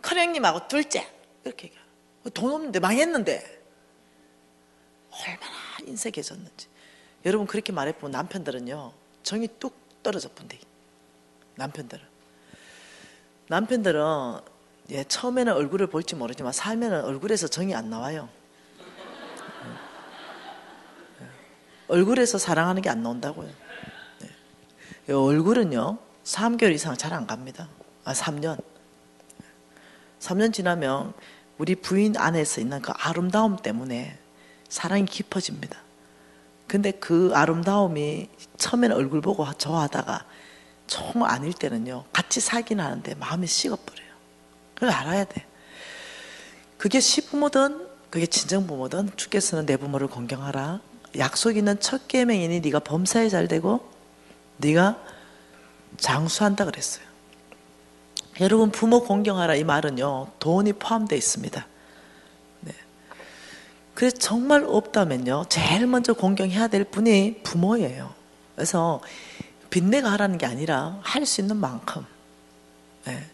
Speaker 1: 큰형님하고 둘째. 이렇게 얘기해. 돈 없는데 망했는데. 얼마나 인색해졌는지. 여러분 그렇게 말해보면 남편들은요 정이 뚝 떨어져 본대. 남편들은 예, 처음에는 얼굴을 볼지 모르지만 살면은 얼굴에서 정이 안 나와요. 얼굴에서 사랑하는 게 안 나온다고요. 네. 얼굴은요 3개월 이상 잘 안 갑니다. 3년. 3년 지나면 우리 부인 안에서 있는 그 아름다움 때문에 사랑이 깊어집니다. 근데 그 아름다움이 처음에는 얼굴 보고 좋아하다가 정 아닐 때는요 같이 살긴 하는데 마음이 식어버려요. 그걸 알아야 돼. 그게 시부모든 그게 친정부모든 주께서는 내 부모를 공경하라. 약속 있는 첫 계명이니 네가 범사에 잘 되고 네가 장수한다 그랬어요. 여러분 부모 공경하라 이 말은요 돈이 포함되어 있습니다. 네. 그래서 정말 없다면요 제일 먼저 공경해야 될 분이 부모예요. 그래서 빚내가 하라는 게 아니라 할 수 있는 만큼. 네.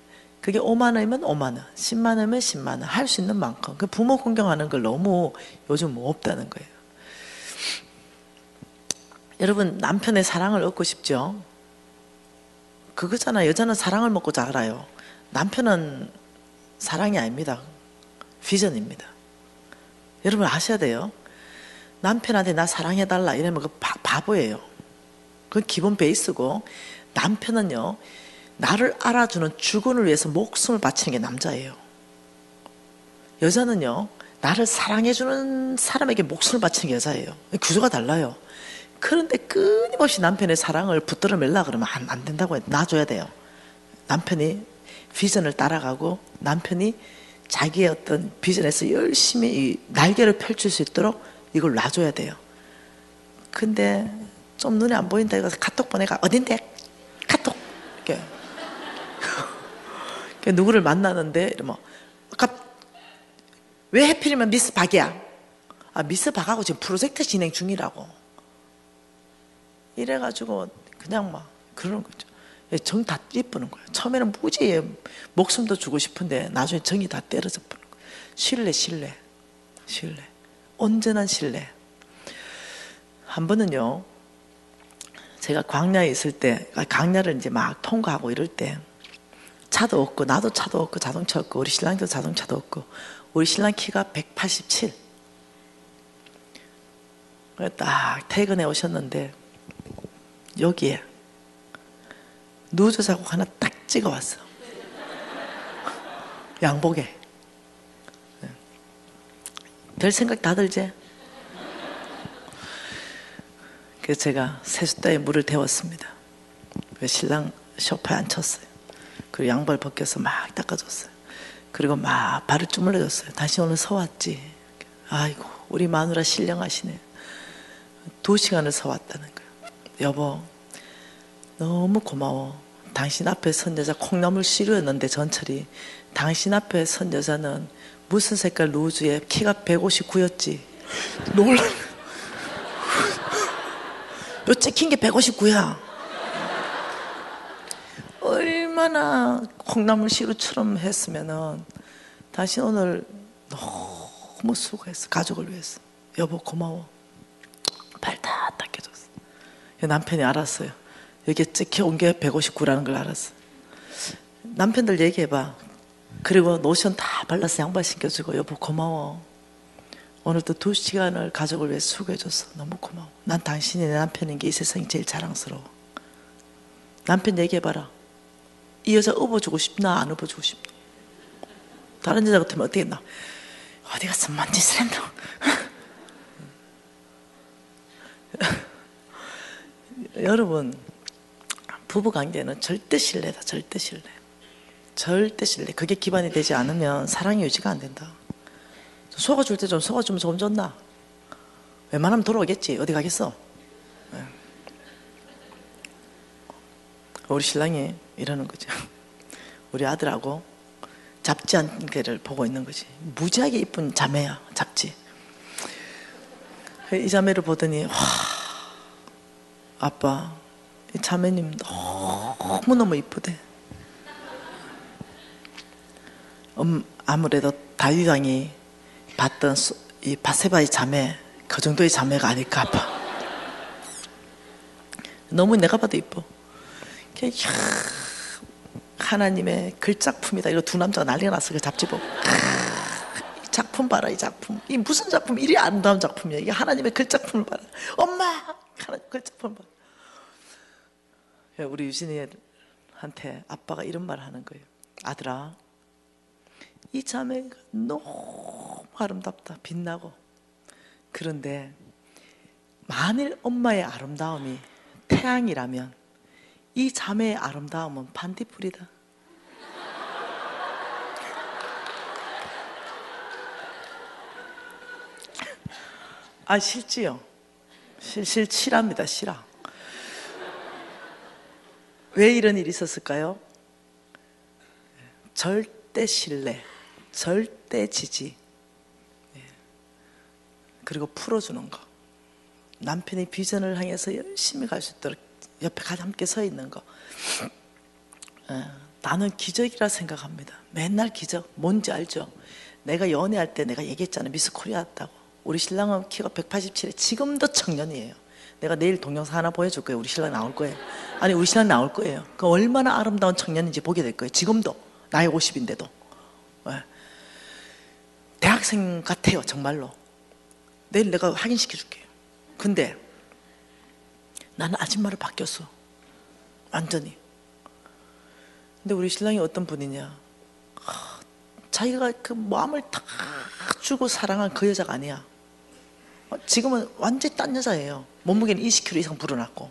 Speaker 1: 그게 5만 원이면 5만 원, 10만 원이면 10만 원, 할 수 있는 만큼. 그 부모 공경하는 걸 너무 요즘 뭐 없다는 거예요. 여러분 남편의 사랑을 얻고 싶죠? 그거잖아. 여자는 사랑을 먹고 자라요. 남편은 사랑이 아닙니다. 비전입니다. 여러분 아셔야 돼요. 남편한테 나 사랑해달라 이러면 그 바보예요. 그건 기본 베이스고 남편은요 나를 알아주는 주군을 위해서 목숨을 바치는 게 남자예요. 여자는요 나를 사랑해주는 사람에게 목숨을 바치는 게 여자예요. 구조가 달라요. 그런데 끊임없이 남편의 사랑을 붙들어 매려 그러면 안 된다고 해요. 놔줘야 돼요. 남편이 비전을 따라가고 남편이 자기의 어떤 비전에서 열심히 이 날개를 펼칠 수 있도록 이걸 놔줘야 돼요. 근데 좀 눈에 안 보인다 이거 카톡 보내가 어딘데? 카톡 이렇게 누구를 만나는데 이러면 왜 하필이면 미스 박이야? 미스 박하고 지금 프로젝트 진행 중이라고. 이래가지고 그냥 막 그러는 거죠. 정 다 띠뿌는 거예요. 처음에는 무지에 목숨도 주고 싶은데 나중에 정이 다 때려져 버는 거예요. 신뢰. 온전한 신뢰. 한 번은요 제가 광야에 있을 때 광야를 이제 막 통과하고 이럴 때 차도 없고 나도 차도 없고 자동차 없고 우리 신랑도 자동차도 없고 우리 신랑 키가 187. 딱 퇴근해 오셨는데 여기에 누저 자국 하나 딱 찍어왔어. 양복에. 별 생각 다 들지? 그래서 제가 세숫다에 물을 데웠습니다. 신랑 소파에 앉혔어요. 그리고 양발 벗겨서 막 닦아줬어요. 그리고 막 발을 주물러줬어요. 다시 오늘 서왔지? 아이고 우리 마누라 신령하시네. 2시간을 서왔다는 거예요. 여보 너무 고마워. 당신 앞에 선 여자 콩나물 시루였는데 전철이 당신 앞에 선 여자는 무슨 색깔 루즈에 키가 159였지. 놀라. 요 찍힌 게 159야. 얼마나 콩나물 시루처럼 했으면은 당신 오늘 너무 수고했어. 가족을 위해서. 여보 고마워. 발 다 닦여줬어. 남편이 알았어요. 여기에 찍혀온 게 159라는 걸 알았어. 남편들 얘기해봐. 그리고 로션 다 발라서 양발 신겨주고 여보 고마워. 오늘도 2시간을 가족을 위해 수고해줘서 너무 고마워. 난 당신이 내 남편인 게 이 세상이 제일 자랑스러워. 남편 얘기해봐라. 이 여자 업어주고 싶나 안 업어주고 싶나? 다른 여자 같으면 어떻게 했나? 어디 가서 뭔 짓을 했나? 여러분, 부부관계는 절대 신뢰다. 절대 신뢰. 절대 신뢰. 그게 기반이 되지 않으면 사랑이 유지가 안 된다. 속아줄 때 좀 속아주면 조금 좋나? 웬만하면 돌아오겠지. 어디 가겠어? 우리 신랑이 이러는 거죠. 우리 아들하고 잡지 않은 개를 보고 있는 거지. 무지하게 이쁜 자매야. 잡지. 이 자매를 보더니 와, 아빠 이 자매님 너무너무 이쁘대. 아무래도 다윗 왕이 봤던 이 바세바의 자매, 그 정도의 자매가 아닐까 아빠. 너무 내가 봐도 이뻐. 하나님의 글작품이다. 이거 두 남자가 난리가 났어. 그 잡지 보고. 이 작품 봐라, 이 작품. 이 무슨 작품? 이리 아름다운 작품이야. 이게 하나님의 글작품을 봐라. 엄마! 하나님 글작품을 봐라. 우리 유진이한테 아빠가 이런 말 하는 거예요. 아들아, 이 자매가 너무 아름답다. 빛나고. 그런데 만일 엄마의 아름다움이 태양이라면 이 자매의 아름다움은 반딧불이다. 아, 싫지요? 실합니다. 실화. 왜 이런 일이 있었을까요? 절대 신뢰, 절대 지지, 그리고 풀어주는 거. 남편이 비전을 향해서 열심히 갈 수 있도록 옆에 함께 서 있는 거. 나는 기적이라 생각합니다. 맨날 기적. 뭔지 알죠? 내가 연애할 때 내가 얘기했잖아요. 미스 코리아 했다고. 우리 신랑은 키가 187에 지금도 청년이에요. 내가 내일 동영상 하나 보여줄 거예요. 우리 신랑 나올 거예요. 아니, 우리 신랑 나올 거예요. 그 얼마나 아름다운 청년인지 보게 될 거예요. 지금도. 나이 50인데도. 대학생 같아요. 정말로. 내일 내가 확인시켜 줄게요. 근데 나는 아줌마로 바뀌었어. 완전히. 근데 우리 신랑이 어떤 분이냐? 자기가 그 마음을 다 주고 사랑한 그 여자가 아니야. 지금은 완전히 딴 여자예요. 몸무게는 20kg 이상 불어났고.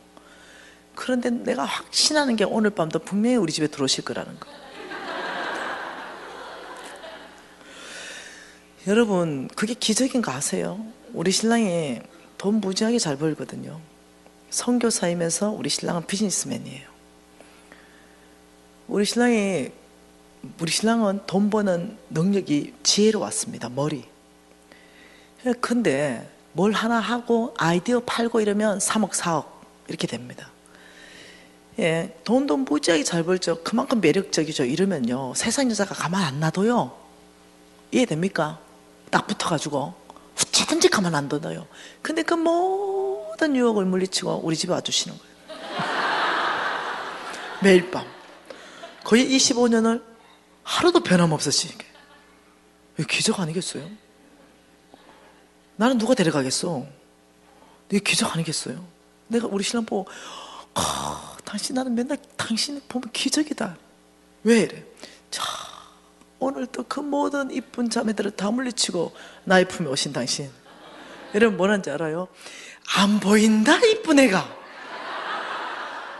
Speaker 1: 그런데 내가 확신하는 게 오늘 밤도 분명히 우리 집에 들어오실 거라는 거. 여러분, 그게 기적인 거 아세요? 우리 신랑이 돈 무지하게 잘 벌거든요. 선교사이면서 우리 신랑은 비즈니스맨이에요. 우리 신랑은 돈 버는 능력이 지혜로 왔습니다. 머리. 근데 뭘 하나 하고 아이디어 팔고 이러면 3억, 4억 이렇게 됩니다. 예, 돈도 무지하게 잘 벌죠. 그만큼 매력적이죠. 이러면요, 세상 여자가 가만 안 놔둬요. 이해됩니까? 딱 붙어가지고 어찌든지 가만 안 둬요. 근데 그 모든 유혹을 물리치고 우리 집에 와주시는 거예요. 매일 밤 거의 25년을 하루도 변함없으시게. 이게 기적 아니겠어요? 나는 누가 데려가겠어? 이게 기적 아니겠어요? 내가 우리 신랑 보고 당신, 나는 맨날 당신 보면 기적이다. 왜 이래? 자, 오늘 또 그 모든 이쁜 자매들을 다 물리치고 나의 품에 오신 당신. 여러분 뭐라는지 알아요? 안 보인다 이쁜 애가.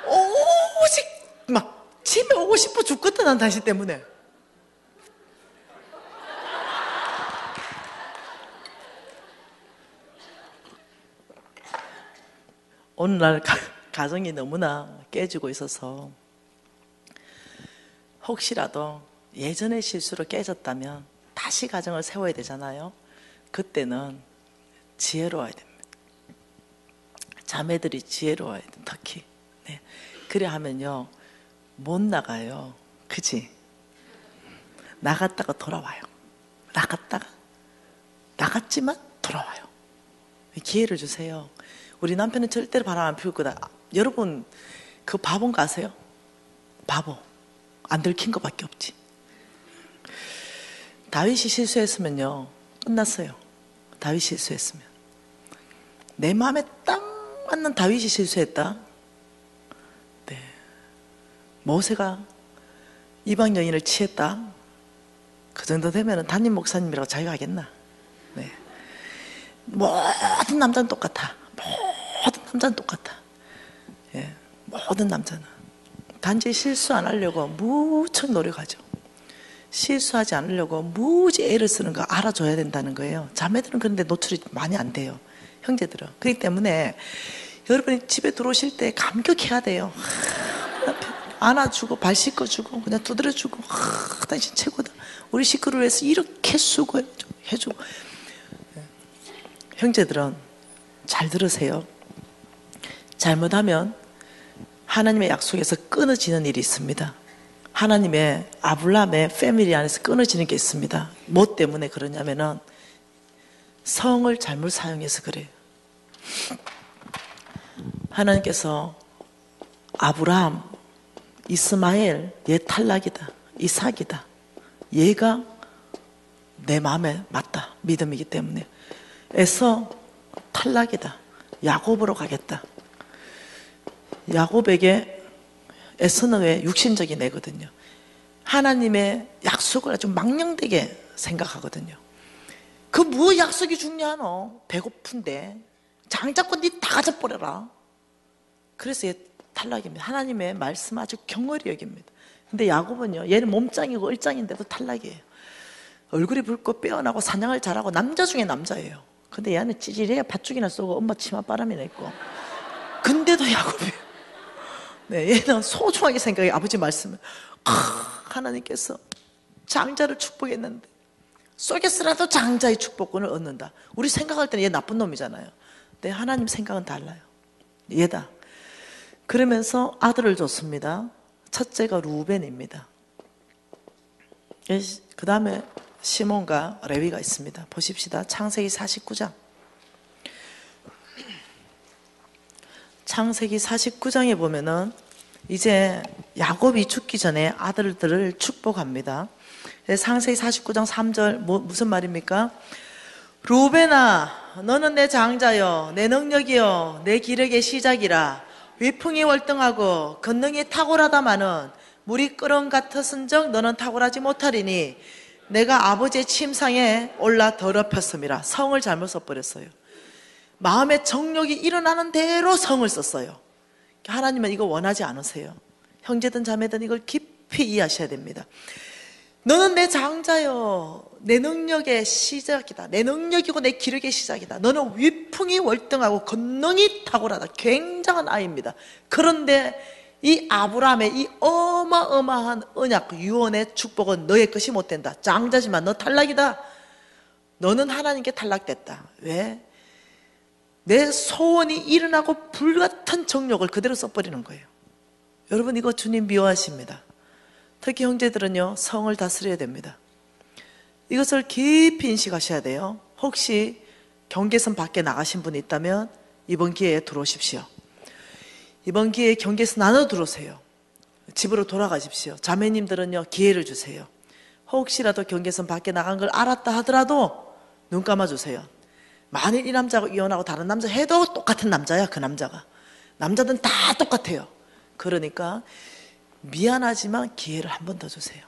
Speaker 1: 오직 막 집에 오고 싶어 죽겠다. 난 당신 때문에. 오늘날 가정이 너무나 깨지고 있어서 혹시라도 예전의 실수로 깨졌다면 다시 가정을 세워야 되잖아요. 그때는 지혜로워야 됩니다. 자매들이 지혜로워야 돼. 특히. 네. 그래 하면요, 못 나가요. 그치? 나갔다가 돌아와요. 나갔지만 돌아와요. 기회를 주세요. 우리 남편은 절대로 바람 안 피울 거다. 여러분, 그 바본 거 아세요? 바보. 안 들킨 거밖에 없지. 다윗이 실수했으면요, 끝났어요. 다윗이 실수했으면. 내 마음에 딱 맞는 다윗이 실수했다. 네. 모세가 이방 여인을 취했다. 그 정도 되면 담임 목사님이라고 자기가 하겠나? 네. 모든 남자는 똑같아. 모든 남자는 똑같아. 예. 모든 남자는. 단지 실수 안 하려고 무척 노력하죠. 실수하지 않으려고 무지 애를 쓰는 거 알아줘야 된다는 거예요. 자매들은 그런데 노출이 많이 안 돼요. 형제들은. 그렇기 때문에 여러분이 집에 들어오실 때 감격해야 돼요. 안아주고 발 씻어주고 그냥 두드려주고 당신 최고다. 우리 식구를 위해서 이렇게 수고해주고. 형제들은 잘 들으세요. 잘못하면 하나님의 약속에서 끊어지는 일이 있습니다. 하나님의 아브라함의 패밀리 안에서 끊어지는 게 있습니다. 뭐 때문에 그러냐면은 성을 잘못 사용해서 그래요. 하나님께서 아브라함, 이스마엘 얘 탈락이다, 이삭이다, 얘가 내 마음에 맞다 믿음이기 때문에 에서 탈락이다, 야곱으로 가겠다. 야곱에게 에서는 왜 육신적인 애거든요. 하나님의 약속을 아주 망령되게 생각하거든요. 그 뭐 약속이 중요하노? 배고픈데 장 잡고 니 다 가져버려라. 그래서 얘 탈락입니다. 하나님의 말씀 아주 경홀히 여깁니다. 근데 야곱은요, 얘는 몸짱이고 얼짱인데도 탈락이에요. 얼굴이 붉고 빼어나고 사냥을 잘하고 남자 중에 남자예요. 근데 얘는 찌질해야 팥죽이나 쏘고 엄마 치마 바람이나 있고. 근데도 야곱이에요. 네, 얘는 소중하게 생각해. 아버지 말씀을 하나님께서 장자를 축복했는데 속에서라도 장자의 축복권을 얻는다. 우리 생각할 때는 얘 나쁜 놈이잖아요. 근데 하나님 생각은 달라요. 얘다. 그러면서 아들을 줬습니다. 첫째가 루벤입니다. 그 다음에 시몬과 레위가 있습니다. 보십시다. 창세기 49장. 창세기 49장에 보면은 이제 야곱이 죽기 전에 아들들을 축복합니다. 창세기 49장 3절 무슨 말입니까? 루벤아, 너는 내 장자여, 내 능력이여, 내 기력의 시작이라. 위풍이 월등하고 권능이 탁월하다마는 물이 끓음 같았은즉 너는 탁월하지 못하리니 내가 아버지의 침상에 올라 더럽혔음이라. 성을 잘못 써버렸어요. 마음의 정욕이 일어나는 대로 성을 썼어요. 하나님은 이거 원하지 않으세요. 형제든 자매든 이걸 깊이 이해하셔야 됩니다. 너는 내 장자여, 내 능력의 시작이다. 내 능력이고 내 기력의 시작이다. 너는 위풍이 월등하고 권능이 탁월하다. 굉장한 아이입니다. 그런데 이 아브라함의 이 어마어마한 언약, 유언의 축복은 너의 것이 못 된다. 장자지만 너 탈락이다. 너는 하나님께 탈락됐다. 왜? 내 소원이 일어나고 불같은 정욕을 그대로 써버리는 거예요. 여러분, 이거 주님 미워하십니다. 특히 형제들은요, 성을 다스려야 됩니다. 이것을 깊이 인식하셔야 돼요. 혹시 경계선 밖에 나가신 분이 있다면 이번 기회에 들어오십시오. 이번 기회에 경계선 안으로 들어오세요. 집으로 돌아가십시오. 자매님들은요, 기회를 주세요. 혹시라도 경계선 밖에 나간 걸 알았다 하더라도 눈 감아주세요. 만일 이 남자가 이혼하고 다른 남자 해도 똑같은 남자야, 그 남자가. 남자들은 다 똑같아요. 그러니까 미안하지만 기회를 한 번 더 주세요.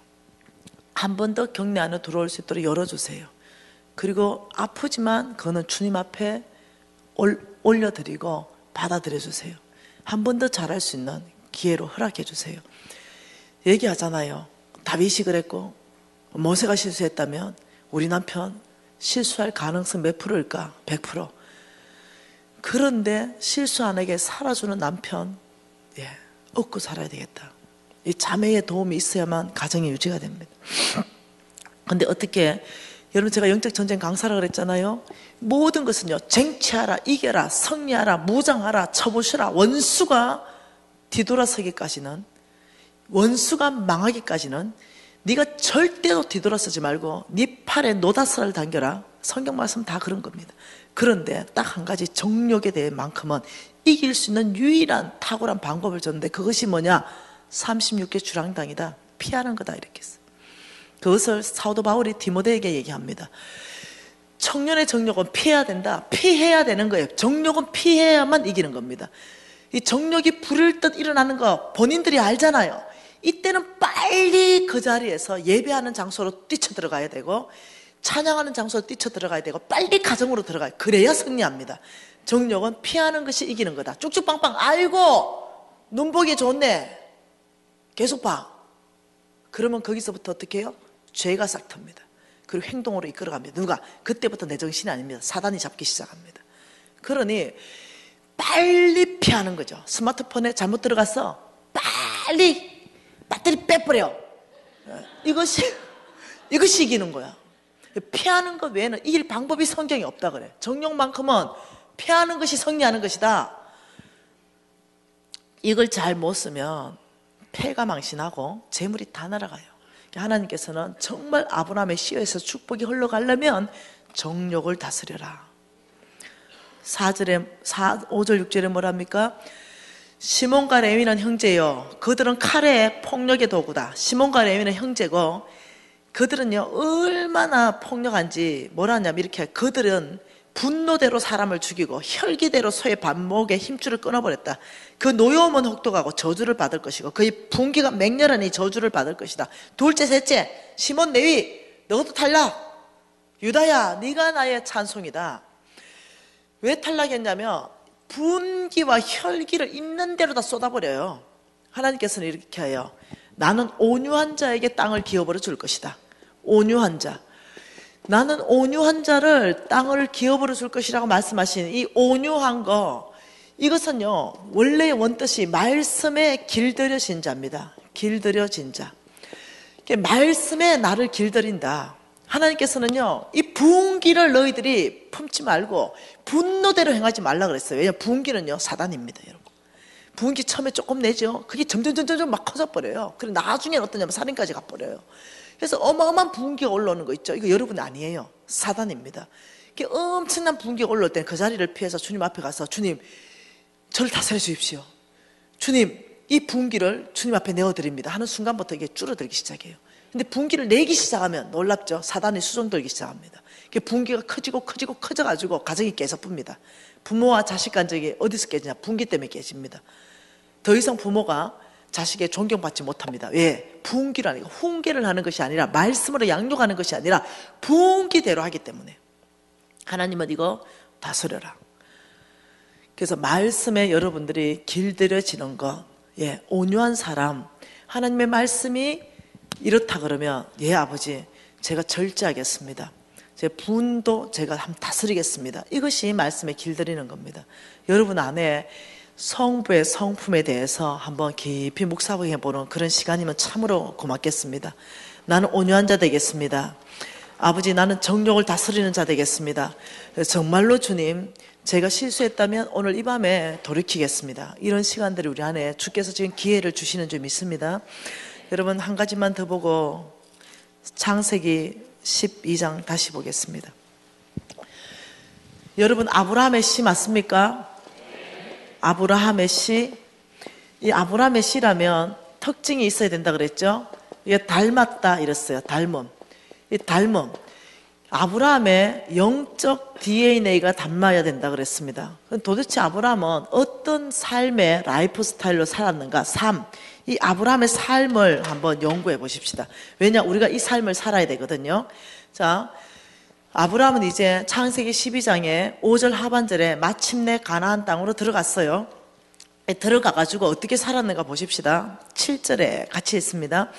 Speaker 1: 한 번 더 경례 안에 들어올 수 있도록 열어주세요. 그리고 아프지만 그거는 주님 앞에 올려드리고 받아들여주세요. 한 번 더 잘할 수 있는 기회로 허락해주세요. 얘기하잖아요. 다윗이 그랬고 모세가 실수했다면 우리 남편 실수할 가능성 몇 프로일까? 100%. 그런데 실수 안 하게 살아주는 남편, 얻고 살아야 되겠다. 이 자매의 도움이 있어야만 가정이 유지가 됩니다. 근데 어떻게, 여러분 제가 영적 전쟁 강사라 그랬잖아요. 모든 것은요, 쟁취하라, 이겨라, 승리하라, 무장하라, 쳐부시라. 원수가 뒤돌아서기까지는, 원수가 망하기까지는 네가 절대로 뒤돌아서지 말고 네 팔에 노다스를 당겨라. 성경 말씀 다 그런 겁니다. 그런데 딱 한 가지, 정욕에 대해만큼은 이길 수 있는 유일한 탁월한 방법을 줬는데 그것이 뭐냐? 36개 주량당이다. 피하는 거다, 이렇게 했어요. 그것을 사도 바울이 디모데에게 얘기합니다. 청년의 정욕은 피해야 된다. 피해야 되는 거예요. 정욕은 피해야만 이기는 겁니다. 이 정욕이 부를 듯 일어나는 거 본인들이 알잖아요. 이때는 빨리 그 자리에서 예배하는 장소로 뛰쳐들어가야 되고 찬양하는 장소로 뛰쳐들어가야 되고 빨리 가정으로 들어가요. 그래야 승리합니다. 정욕은 피하는 것이 이기는 거다. 쭉쭉빵빵 알고 눈 보기 좋네. 계속 봐. 그러면 거기서부터 어떻게 해요? 죄가 싹 텄니다. 그리고 행동으로 이끌어갑니다. 누가? 그때부터 내 정신이 아닙니다. 사단이 잡기 시작합니다. 그러니 빨리 피하는 거죠. 스마트폰에 잘못 들어가서 빨리 배터리 빼버려. 이것이 이기는 거야. 피하는 것 외에는 이길 방법이 성경에 없다 그래. 정욕만큼은 피하는 것이 승리하는 것이다. 이걸 잘 못 쓰면 패가 망신하고 재물이 다 날아가요. 하나님께서는 정말 아브라함의 씨에서 축복이 흘러가려면 정욕을 다스려라. 5절 6절에 뭐랍니까? 시몬과 레위는 형제요 그들은 칼의 폭력의 도구다. 시몬과 레위는 형제고 그들은요 얼마나 폭력한지 뭐라 하냐면 이렇게 그들은 분노대로 사람을 죽이고 혈기대로 소의 반목에 힘줄을 끊어버렸다. 그 노여움은 혹독하고 저주를 받을 것이고 그의 분기가 맹렬하니 저주를 받을 것이다. 둘째 셋째 시몬 레위 너도 탈락. 유다야 네가 나의 찬송이다. 왜 탈락했냐면 분기와 혈기를 있는 대로 다 쏟아버려요. 하나님께서는 이렇게 해요. 나는 온유한 자에게 땅을 기업으로 줄 것이다. 온유한 자. 나는 온유한 자를 땅을 기업으로 줄 것이라고 말씀하신 이 온유한 거 이것은요 원래의 원뜻이 말씀에 길들여진 자입니다. 길들여진 자. 말씀에 나를 길들인다. 하나님께서는요 이 분기를 너희들이 품지 말고 분노대로 행하지 말라 그랬어요. 왜냐하면 분기는요 사단입니다. 여러분 분기 처음에 조금 내죠. 그게 점점 막 커져버려요. 그리고 나중에는 어떠냐면 살인까지 가버려요. 그래서 어마어마한 분기가 올라오는 거 있죠. 이거 여러분 아니에요. 사단입니다. 이게 엄청난 분기가 올라올 때는 그 자리를 피해서 주님 앞에 가서 주님 저를 다스려 주십시오. 주님 이 분기를 주님 앞에 내어드립니다 하는 순간부터 이게 줄어들기 시작해요. 근데 분기를 내기 시작하면 놀랍죠. 사단이 수종들기 시작합니다. 분기가 커져가지고 가정이 깨져쁩니다. 부모와 자식 간격이 어디서 깨지냐? 분기 때문에 깨집니다. 더 이상 부모가 자식에 존경받지 못합니다. 왜? 분기라는 거 훈계를 하는 것이 아니라 말씀으로 양육하는 것이 아니라 분기대로 하기 때문에 하나님은 이거 다스려라. 그래서 말씀에 여러분들이 길들여지는 것, 온유한 사람, 하나님의 말씀이 이렇다 그러면 아버지 제가 절제하겠습니다. 제 분도 제가 한번 다스리겠습니다. 이것이 말씀에 길들이는 겁니다. 여러분 안에 성부의 성품에 대해서 한번 깊이 묵상해보는 그런 시간이면 참으로 고맙겠습니다. 나는 온유한 자 되겠습니다. 아버지 나는 정욕을 다스리는 자 되겠습니다. 정말로 주님 제가 실수했다면 오늘 이 밤에 돌이키겠습니다. 이런 시간들이 우리 안에 주께서 지금 기회를 주시는 줄 믿습니다. 여러분 한 가지만 더 보고 창세기 12장 다시 보겠습니다. 여러분 아브라함의 씨 맞습니까? 아브라함의 씨. 이 아브라함의 씨라면 특징이 있어야 된다 그랬죠? 이게 닮았다 이랬어요. 닮음. 이 닮음. 아브라함의 영적 DNA가 닮아야 된다 그랬습니다. 도대체 아브라함은 어떤 삶의 라이프 스타일로 살았는가? 삶. 이 아브라함의 삶을 한번 연구해 보십시다. 왜냐? 우리가 이 삶을 살아야 되거든요. 자, 아브라함은 이제 창세기 12장에 5절 하반절에 마침내 가나안 땅으로 들어갔어요. 들어가가지고 어떻게 살았는가 보십시다. 7절에 같이 있습니다.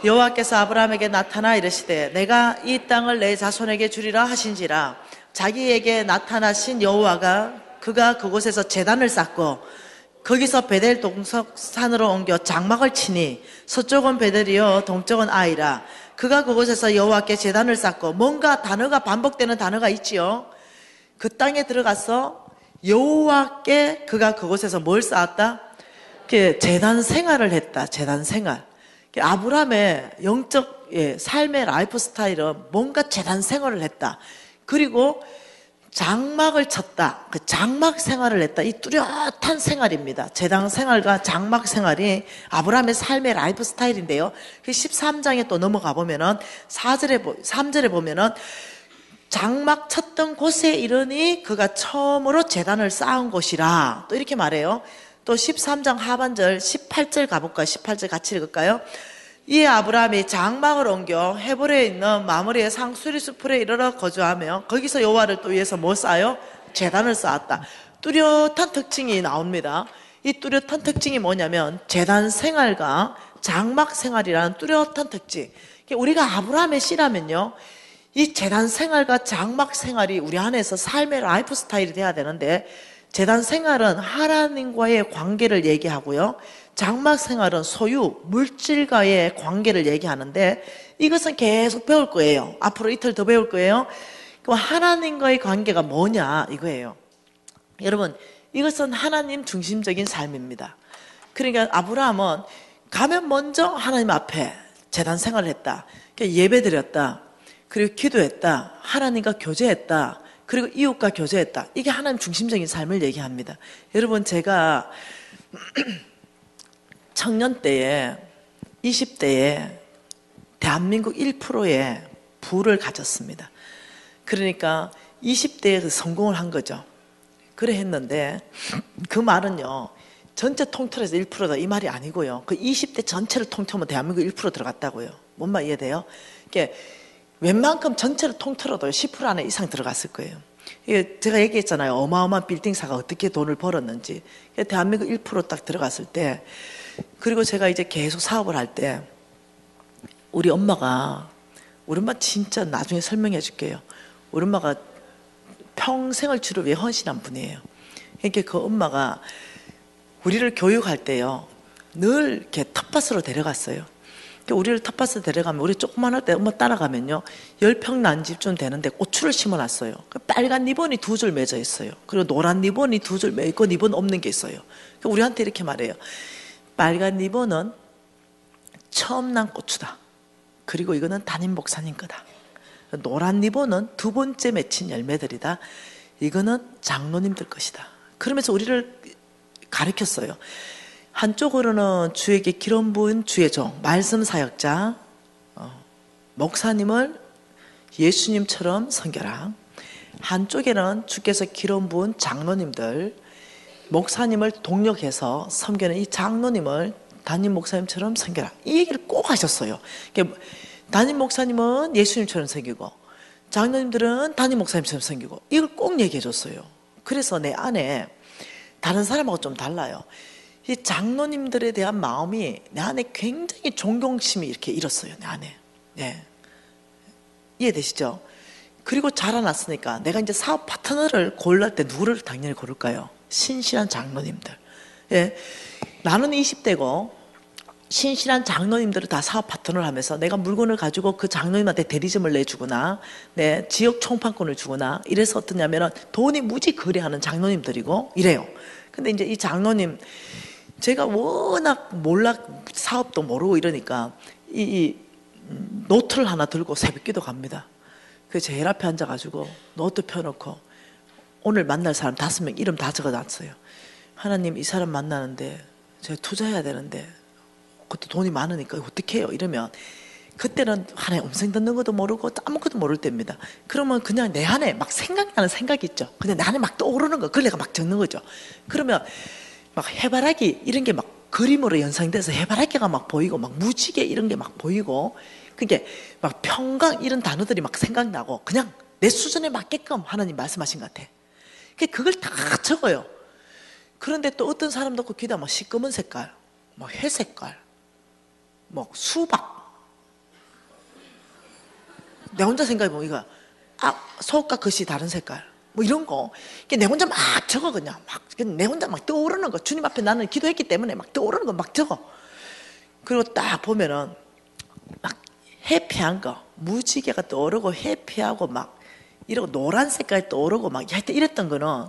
Speaker 1: 여호와께서 아브라함에게 나타나 이르시되 내가 이 땅을 내 자손에게 주리라 하신지라. 자기에게 나타나신 여호와가 그가 그곳에서 제단을 쌓고 거기서 베델 동석산으로 옮겨 장막을 치니 서쪽은 베델이요 동쪽은 아이라. 그가 그곳에서 여호와께 제단을 쌓고 뭔가 단어가 반복되는 단어가 있지요. 그 땅에 들어가서 여호와께 그가 그곳에서 뭘 쌓았다? 제단 생활을 했다. 제단 생활. 아브라함의 영적 삶의 라이프 스타일은 뭔가 제단 생활을 했다. 그리고 장막을 쳤다. 그 장막 생활을 했다. 이 뚜렷한 생활입니다. 제단 생활과 장막 생활이 아브라함의 삶의 라이프 스타일인데요. 그 13장에 또 넘어가 보면은 3절에 보면은 장막 쳤던 곳에 이르니 그가 처음으로 제단을 쌓은 곳이라. 또 이렇게 말해요. 또 13장 하반절 18절 가볼까요? 18절 같이 읽을까요? 이에 아브라함이 장막을 옮겨 헤브론에 있는 마므리의 상수리수풀에 이르러 거주하며 거기서 여호와를 또 위해서 뭐 쌓아요? 제단을 쌓았다. 뚜렷한 특징이 나옵니다. 이 뚜렷한 특징이 뭐냐면 제단 생활과 장막 생활이라는 뚜렷한 특징. 우리가 아브라함의 씨라면요, 이 제단 생활과 장막 생활이 우리 안에서 삶의 라이프 스타일이 돼야 되는데, 제단 생활은 하나님과의 관계를 얘기하고요, 장막 생활은 소유, 물질과의 관계를 얘기하는데, 이것은 계속 배울 거예요. 앞으로 이틀 더 배울 거예요. 그럼 하나님과의 관계가 뭐냐 이거예요. 여러분, 이것은 하나님 중심적인 삶입니다. 그러니까 아브라함은 가면 먼저 하나님 앞에 제단 생활을 했다. 예배 드렸다. 그리고 기도했다. 하나님과 교제했다. 그리고 이웃과 교제했다. 이게 하나님 중심적인 삶을 얘기합니다. 여러분, 제가 청년 때에 20대에 대한민국 1%의 부를 가졌습니다. 그러니까 20대에서 성공을 한 거죠. 그래 했는데 그 말은요, 전체 통틀어서 1%다 이 말이 아니고요, 그 20대 전체를 통틀면 대한민국 1% 들어갔다고요. 뭔 말 이해돼요? 이게 웬만큼 전체를 통틀어도 10% 안에 이상 들어갔을 거예요. 이게 제가 얘기했잖아요. 어마어마한 빌딩사가 어떻게 돈을 벌었는지. 대한민국 1% 딱 들어갔을 때, 그리고 제가 이제 계속 사업을 할 때 우리 엄마 진짜 나중에 설명해 줄게요. 우리 엄마가 평생을 주를 위해 헌신한 분이에요. 그러니까 그 엄마가 우리를 교육할 때요, 늘 이렇게 텃밭으로 데려갔어요. 우리를 텃밭에 데려가면, 우리 조그만 할 때 엄마 따라가면요, 10평 난 집쯤 되는데 고추를 심어놨어요. 빨간 리본이 2줄 맺어 있어요. 그리고 노란 리본이 2줄 맺어 있고 리본 없는 게 있어요. 우리한테 이렇게 말해요. 빨간 리본은 처음 난 고추다. 그리고 이거는 담임 목사님 거다. 노란 리본은 두 번째 맺힌 열매들이다. 이거는 장로님들 것이다. 그러면서 우리를 가르쳤어요. 한쪽으로는 주에게 기름 부은 주의 종, 말씀 사역자, 목사님을 예수님처럼 섬겨라. 한쪽에는 주께서 기름 부은 장로님들, 목사님을 동력해서 섬기는 이 장로님을 담임 목사님처럼 섬겨라. 이 얘기를 꼭 하셨어요. 담임 목사님은 예수님처럼 섬기고 장로님들은 담임 목사님처럼 섬기고, 이걸 꼭 얘기해 줬어요. 그래서 내 안에 다른 사람하고 좀 달라요. 이 장로님들에 대한 마음이 내 안에 굉장히 존경심이 이렇게 일었어요. 내 안에. 네. 이해되시죠? 그리고 자라났으니까 내가 이제 사업 파트너를 고를 때 누구를 당연히 고를까요? 신실한 장로님들. 예. 나는 20대고 신실한 장로님들을 다 사업 파트너를 하면서 내가 물건을 가지고 그 장로님한테 대리점을 내주거나, 네, 지역 총판권을 주거나 이래서 어떠냐면은 돈이 무지 거래하는 장로님들이고 이래요. 근데 이제 이 장로님, 제가 워낙 사업도 모르고 이러니까 이 노트를 하나 들고 새벽기도 갑니다. 그 제일 앞에 앉아가지고 노트 펴놓고 오늘 만날 사람 5명 이름 다 적어놨어요. 하나님, 이 사람 만나는데 제가 투자해야 되는데 그때 돈이 많으니까 어떻게 해요? 이러면 그때는 하나의 음성 듣는 것도 모르고 아무것도 모를 때입니다. 그러면 그냥 내 안에 막 생각나는 생각이 있죠. 그냥 내 안에 막 떠오르는 거, 그걸 내가 막 적는 거죠. 그러면 막 해바라기 이런 게 막 그림으로 연상돼서 해바라기가 막 보이고, 막 무지개 이런 게 막 보이고, 그게 막 평강 이런 단어들이 막 생각나고, 그냥 내 수준에 맞게끔 하나님 말씀하신 것 같아. 그걸 다 적어요. 그런데 또 어떤 사람도 그 귀다 막 시꺼먼 색깔, 뭐 회색깔, 뭐 수박. 내 혼자 생각해보면 이거, 속과 겉이 다른 색깔, 뭐 이런 거. 내 혼자 막 적어, 그냥. 내 혼자 막 떠오르는 거. 주님 앞에 나는 기도했기 때문에 막 떠오르는 거 막 적어. 그리고 딱 보면은 막 해피한 거, 무지개가 떠오르고 해피하고 막 이러고 노란 색깔이 떠오르고 막 하여튼 이랬던 거는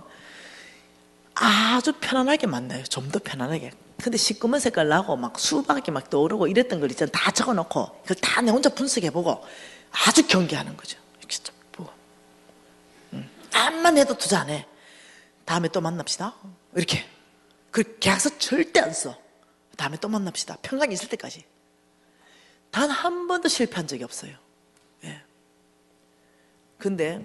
Speaker 1: 아주 편안하게 만나요. 좀 더 편안하게. 근데 시꺼먼 색깔 나고 막 수박이 막 떠오르고 이랬던 걸 있잖아. 다 적어놓고 그걸 다 내 혼자 분석해보고 아주 경계하는 거죠. 이렇게 보고. 암만 해도 투자 안 해. 다음에 또 만납시다. 이렇게. 그 계약서 절대 안 써. 다음에 또 만납시다. 평강이 있을 때까지. 단 한 번도 실패한 적이 없어요. 예. 근데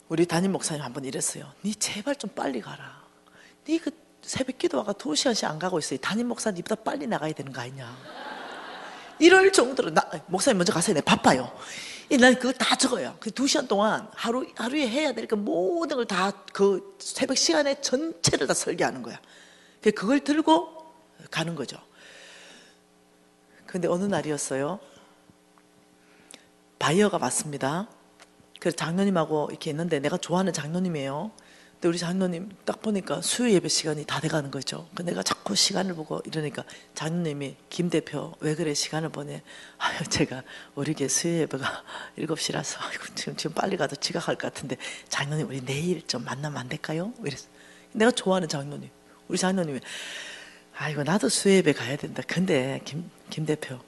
Speaker 1: 우리 담임 목사님 한번 이랬어요. 니 제발 좀 빨리 가라. 니 그 새벽 기도가 2시간씩 안 가고 있어요. 담임 목사 니보다 빨리 나가야 되는 거 아니냐. 이럴 정도로 목사님 먼저 가세요. 내 바빠요. 난 그거 다 적어요. 그 2시간 동안 하루에 해야 될 그 모든 걸 다 그 새벽 시간에 전체를 다 설계하는 거야. 그걸 들고 가는 거죠. 근데 어느 날이었어요. 바이어가 왔습니다. 그래서 장로님하고 이렇게 있는데 내가 좋아하는 장로님이에요. 근데 우리 장로님 딱 보니까 수요 예배 시간이 다 돼가는 거죠. 내가 자꾸 시간을 보고 이러니까 장로님이 김 대표 왜 그래 시간을 보내? 아유 제가 우리 교회 수요 예배가 7시라서 지금 빨리 가도 지각할 것 같은데 장로님 우리 내일 좀 만나면 안 될까요? 이랬어. 내가 좋아하는 장로님. 우리 장로님이 아이고 나도 수요 예배 가야 된다. 근데 김 대표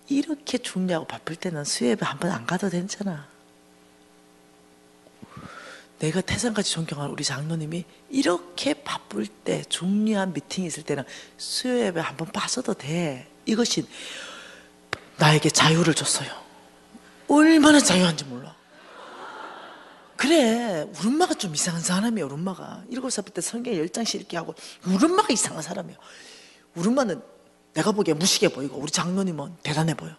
Speaker 1: 이렇게 중요하고 바쁠 때는 수요 예배 한 번 안 가도 되잖아. 내가 태산같이 존경하는 우리 장로님이 이렇게 바쁠 때 중요한 미팅이 있을 때는 수요 예배 한번 빠져도 돼. 이것이 나에게 자유를 줬어요. 얼마나 자유한지 몰라. 그래 우리 엄마가 좀 이상한 사람이에요. 우리 엄마가 7살 때 성경 10장씩 읽게 하고 우리 엄마가 이상한 사람이에요. 우리 엄마는 내가 보기에 무식해 보이고 우리 장로님은 대단해 보여.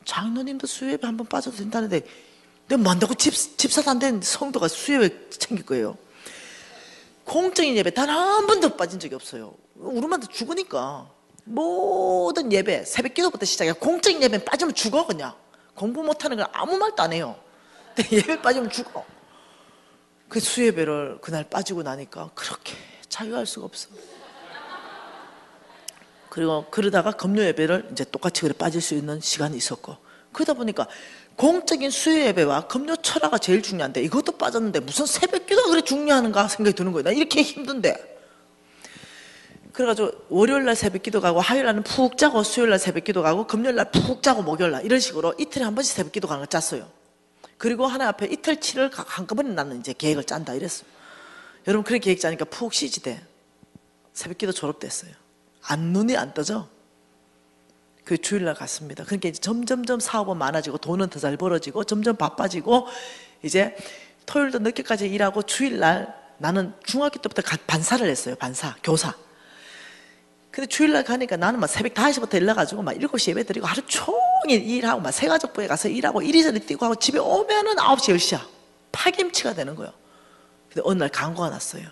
Speaker 1: 장로님도 수요 예배 한번 빠져도 된다는데 내가 만다고 집사도 안 된 성도가 수요에 챙길 거예요. 공적인 예배 단 한 번도 빠진 적이 없어요. 우리 엄마도 죽으니까 모든 예배 새벽 기도부터 시작해. 공적인 예배 빠지면 죽어. 그냥 공부 못하는 건 아무 말도 안 해요. 근데 예배 빠지면 죽어. 그 수요 예배를 그날 빠지고 나니까 그렇게 자유할 수가 없어. 그리고 그러다가 금요 예배를 이제 똑같이 그래 빠질 수 있는 시간이 있었고 그러다 보니까 공적인 수요 예배와 금요 철화가 제일 중요한데 이것도 빠졌는데 무슨 새벽 기도가 그래 중요한가 생각이 드는 거예요. 나 이렇게 힘든데. 그래가지고 월요일날 새벽 기도 가고 화요일날은 푹 자고 수요일날 새벽 기도 가고 금요일날 푹 자고 목요일날 이런 식으로 이틀에 한 번씩 새벽 기도 가는 걸 짰어요. 그리고 하나 앞에 이틀치를 한꺼번에 나는 이제 계획을 짠다 이랬어요. 여러분 그렇게 계획 짜니까 푹 쉬지 돼. 새벽 기도 졸업됐어요. 눈이 안 떠져. 그 주일날 갔습니다. 그러니까 이제 점점점 사업은 많아지고 돈은 더 잘 벌어지고 점점 바빠지고 이제 토요일도 늦게까지 일하고 주일날 나는 중학교 때부터 반사를 했어요. 반사, 교사. 근데 주일날 가니까 나는 막 새벽 5시부터 일어나가지고 막 7시 예배 드리고 하루 종일 일하고 막 새가족부에 가서 일하고 이리저리 뛰고 하고 집에 오면은 9시, 10시야. 파김치가 되는 거예요. 근데 어느 날 광고가 났어요.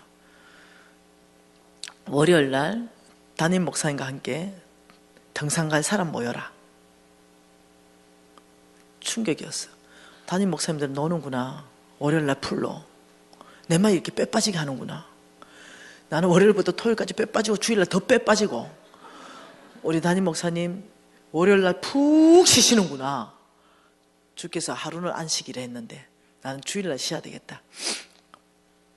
Speaker 1: 월요일날 담임 목사님과 함께 등산 갈 사람 모여라. 충격이었어요. 담임 목사님들은 노는구나. 월요일날 풀로. 내 말이 이렇게 빼 빠지게 하는구나. 나는 월요일부터 토요일까지 빼 빠지고 주일날 더 빼 빠지고 우리 담임 목사님 월요일날 푹 쉬시는구나. 주께서 하루는 안식일에 했는데 나는 주일날 쉬어야 되겠다.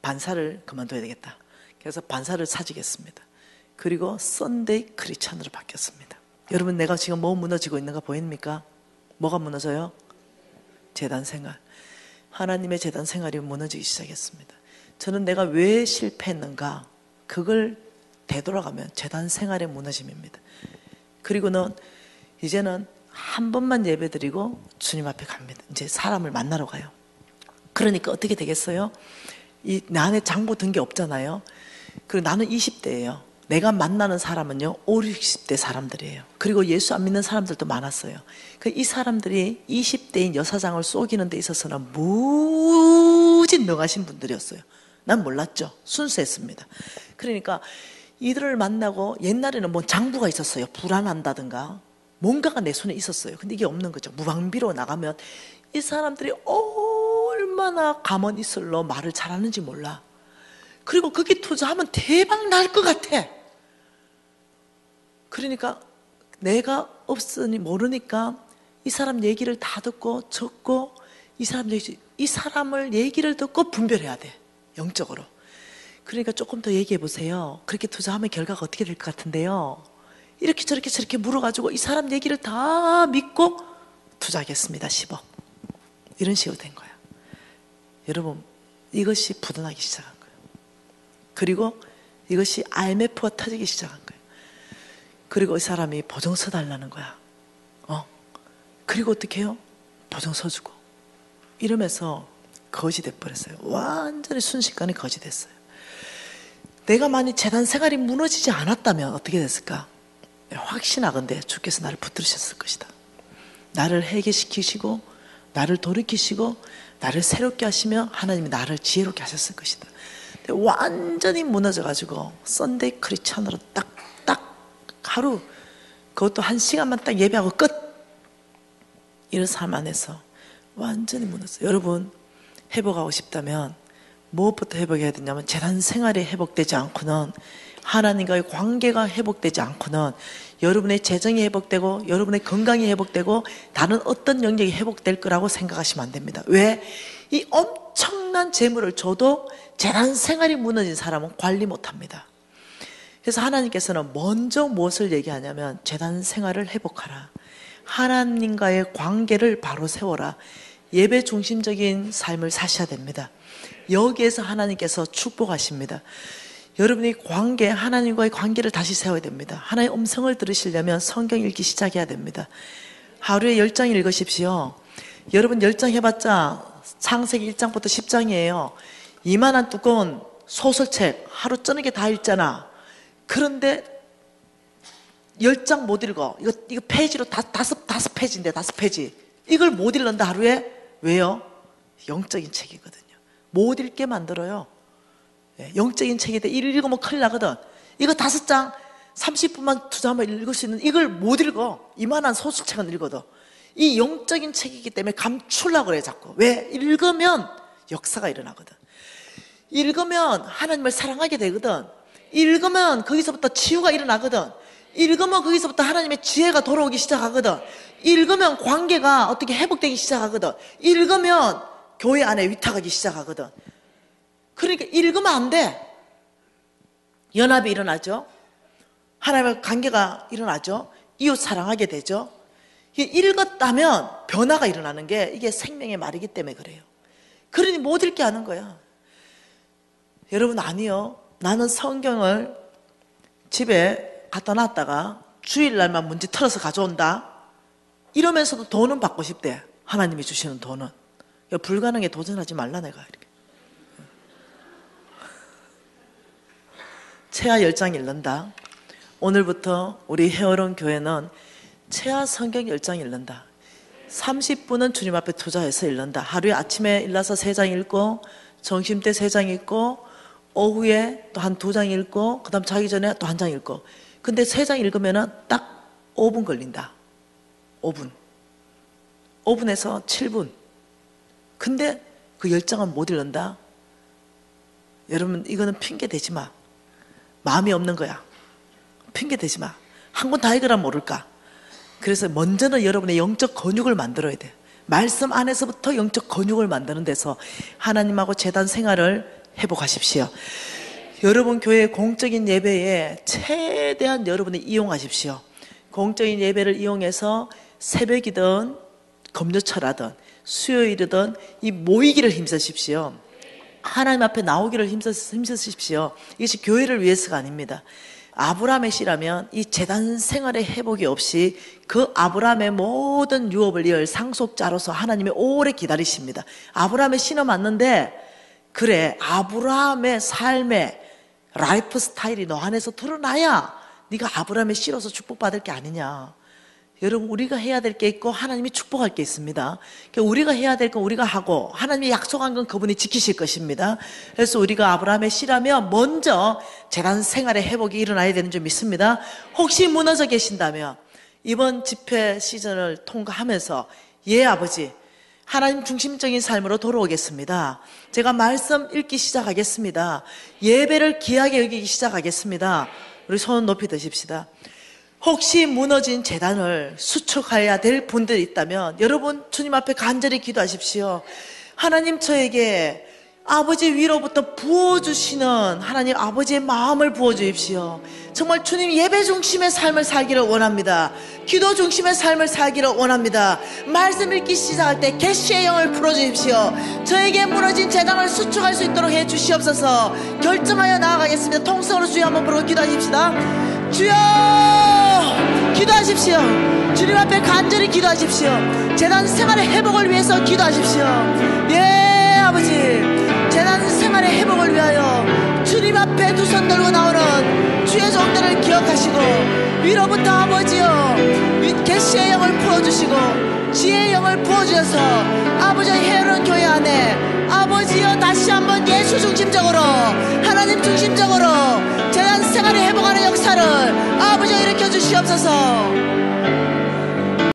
Speaker 1: 반사를 그만둬야 되겠다. 그래서 반사를 사직했습니다. 그리고 썬데이 크리스찬으로 바뀌었습니다. 여러분 내가 지금 뭐 무너지고 있는가 보입니까? 뭐가 무너져요? 재단 생활. 하나님의 재단 생활이 무너지기 시작했습니다. 저는 내가 왜 실패했는가 그걸 되돌아가면 재단 생활의 무너짐입니다. 그리고는 이제는 한 번만 예배드리고 주님 앞에 갑니다. 이제 사람을 만나러 가요. 그러니까 어떻게 되겠어요? 내 안에 장부 든 게 없잖아요. 그리고 나는 20대예요. 내가 만나는 사람은요 5, 60대 사람들이에요. 그리고 예수 안 믿는 사람들도 많았어요. 이 사람들이 20대인 여사장을 속이는 데 있어서는 무지 능하신 분들이었어요. 난 몰랐죠. 순수했습니다. 그러니까 이들을 만나고 옛날에는 뭐 장부가 있었어요. 불안한다든가 뭔가가 내 손에 있었어요. 근데 이게 없는 거죠. 무방비로 나가면 이 사람들이 얼마나 가만히 있을러 말을 잘하는지 몰라. 그리고 거기 투자하면 대박 날 것 같아. 그러니까 내가 없으니 모르니까 이 사람 얘기를 다 듣고 적고 이 사람을 얘기를 듣고 분별해야 돼. 영적으로. 그러니까 조금 더 얘기해 보세요. 그렇게 투자하면 결과가 어떻게 될 것 같은데요. 이렇게 저렇게 물어가지고 이 사람 얘기를 다 믿고 투자하겠습니다. 10억. 이런 식으로 된 거야. 여러분 이것이 부도나기 시작한 거예요. 그리고 이것이 IMF가 터지기 시작한 거예요. 그리고 이 사람이 보증서 달라는 거야. 그리고 어떻게 해요? 보증서 주고. 이러면서 거지 돼버렸어요. 완전히 순식간에 거지 됐어요. 내가 만약 재단 생활이 무너지지 않았다면 어떻게 됐을까? 확신하건대 주께서 나를 붙들으셨을 것이다. 나를 회개시키시고 나를 돌이키시고 나를 새롭게 하시며 하나님이 나를 지혜롭게 하셨을 것이다. 근데 완전히 무너져가지고 썬데이 크리스찬으로 딱 하루, 그것도 1시간만 딱 예배하고 끝, 이런 삶 안에서 완전히 무너졌어요. 여러분, 회복하고 싶다면 무엇부터 회복해야 되냐면 재단 생활이 회복되지 않고는, 하나님과의 관계가 회복되지 않고는 여러분의 재정이 회복되고 여러분의 건강이 회복되고 다른 어떤 영역이 회복될 거라고 생각하시면 안 됩니다. 왜? 이 엄청난 재물을 줘도 재단 생활이 무너진 사람은 관리 못합니다. 그래서 하나님께서는 먼저 무엇을 얘기하냐면 재단 생활을 회복하라, 하나님과의 관계를 바로 세워라, 예배 중심적인 삶을 사셔야 됩니다. 여기에서 하나님께서 축복하십니다. 여러분이 관계, 하나님과의 관계를 다시 세워야 됩니다. 하나님의 음성을 들으시려면 성경 읽기 시작해야 됩니다. 하루에 10장 읽으십시오. 여러분 10장 해봤자 창세기 1장부터 10장이에요. 이만한 두꺼운 소설책 하루 저녁에 다 읽잖아. 그런데 10장 못 읽어. 이거 페이지로 다섯 페이지인데, 5페이지. 이걸 못 읽는다, 하루에. 왜요? 영적인 책이거든요. 못 읽게 만들어요. 영적인 책인데 읽으면 큰일 나거든. 이거 5장 30분만 투자하면 읽을 수 있는, 이걸 못 읽어. 이만한 소설책은 읽어도. 이 영적인 책이기 때문에 감추려고 그래 자꾸. 왜? 읽으면 역사가 일어나거든. 읽으면 하나님을 사랑하게 되거든. 읽으면 거기서부터 치유가 일어나거든. 읽으면 거기서부터 하나님의 지혜가 돌아오기 시작하거든. 읽으면 관계가 어떻게 회복되기 시작하거든. 읽으면 교회 안에 위탁하기 시작하거든. 그러니까 읽으면 안 돼. 연합이 일어나죠. 하나님과 관계가 일어나죠. 이웃 사랑하게 되죠. 읽었다면 변화가 일어나는 게 이게 생명의 말이기 때문에 그래요. 그러니 못 읽게 하는 거야. 여러분, 아니요. 나는 성경을 집에 갖다 놨다가 주일날만 문지 털어서 가져온다. 이러면서도 돈은 받고 싶대. 하나님이 주시는 돈은. 불가능에 도전하지 말라, 내가 이렇게. 채아 10장 읽는다. 오늘부터 우리 헤어론 교회는 채아 성경 10장 읽는다. 30분은 주님 앞에 투자해서 읽는다. 하루에 아침에 일어나서 3장 읽고, 점심때 3장 읽고, 오후에 또 한 2장 읽고, 그 다음 자기 전에 또 1장 읽고. 근데 3장 읽으면 딱 5분 걸린다. 5분. 5분에서 7분. 근데 그 10장은 못 읽는다. 여러분, 이거는 핑계 대지 마. 마음이 없는 거야. 핑계 대지 마. 한 권 다 읽으라 모를까. 그래서 먼저는 여러분의 영적 근육을 만들어야 돼. 말씀 안에서부터 영적 근육을 만드는 데서 하나님하고 재단 생활을 회복하십시오. 여러분 교회 공적인 예배에 최대한 여러분이 이용하십시오. 공적인 예배를 이용해서 새벽이든 금요철하든 수요일이든 이 모이기를 힘쓰십시오. 하나님 앞에 나오기를 힘쓰십시오. 이것이 교회를 위해서가 아닙니다. 아브라함의 씨라면 이 재단 생활의 회복이 없이 그 아브라함의 모든 유업을 이을 상속자로서 하나님이 오래 기다리십니다. 아브라함의 씨는 맞는데, 그래, 아브라함의 삶의 라이프 스타일이 너 안에서 드러나야 네가 아브라함의 씨로서 축복받을 게 아니냐. 여러분, 우리가 해야 될 게 있고 하나님이 축복할 게 있습니다. 우리가 해야 될 건 우리가 하고 하나님이 약속한 건 그분이 지키실 것입니다. 그래서 우리가 아브라함의 씨라면 먼저 재단 생활의 회복이 일어나야 되는 줄 믿습니다. 혹시 무너져 계신다면 이번 집회 시즌을 통과하면서, 예 아버지, 하나님 중심적인 삶으로 돌아오겠습니다. 제가 말씀 읽기 시작하겠습니다. 예배를 귀하게 여기기 시작하겠습니다. 우리 손 높이 드십시다. 혹시 무너진 재단을 수축해야 될 분들이 있다면 여러분 주님 앞에 간절히 기도하십시오. 하나님, 저에게 아버지 위로부터 부어주시는 하나님 아버지의 마음을 부어주십시오. 정말 주님 예배 중심의 삶을 살기를 원합니다. 기도 중심의 삶을 살기를 원합니다. 말씀 읽기 시작할 때 계시의 영을 풀어주십시오. 저에게 무너진 재단을 수축할 수 있도록 해주시옵소서. 결정하여 나아가겠습니다. 통성으로 주여 한번 부르고 기도하십시다. 주여, 기도하십시오. 주님 앞에 간절히 기도하십시오. 재단 생활의 회복을 위해서 기도하십시오. 예, 아버지, 재난 생활의 회복을 위하여 주님 앞에 두 손 들고 나오는 주의 종들을 기억하시고 위로부터 아버지여 계시의 영을 부어주시고 지혜의 영을 부어주셔서 아버지의 헤어른 교회 안에 아버지여 다시 한번 예수 중심적으로 하나님 중심적으로 재난 생활을 회복하는 역사를 아버지여 일으켜 주시옵소서.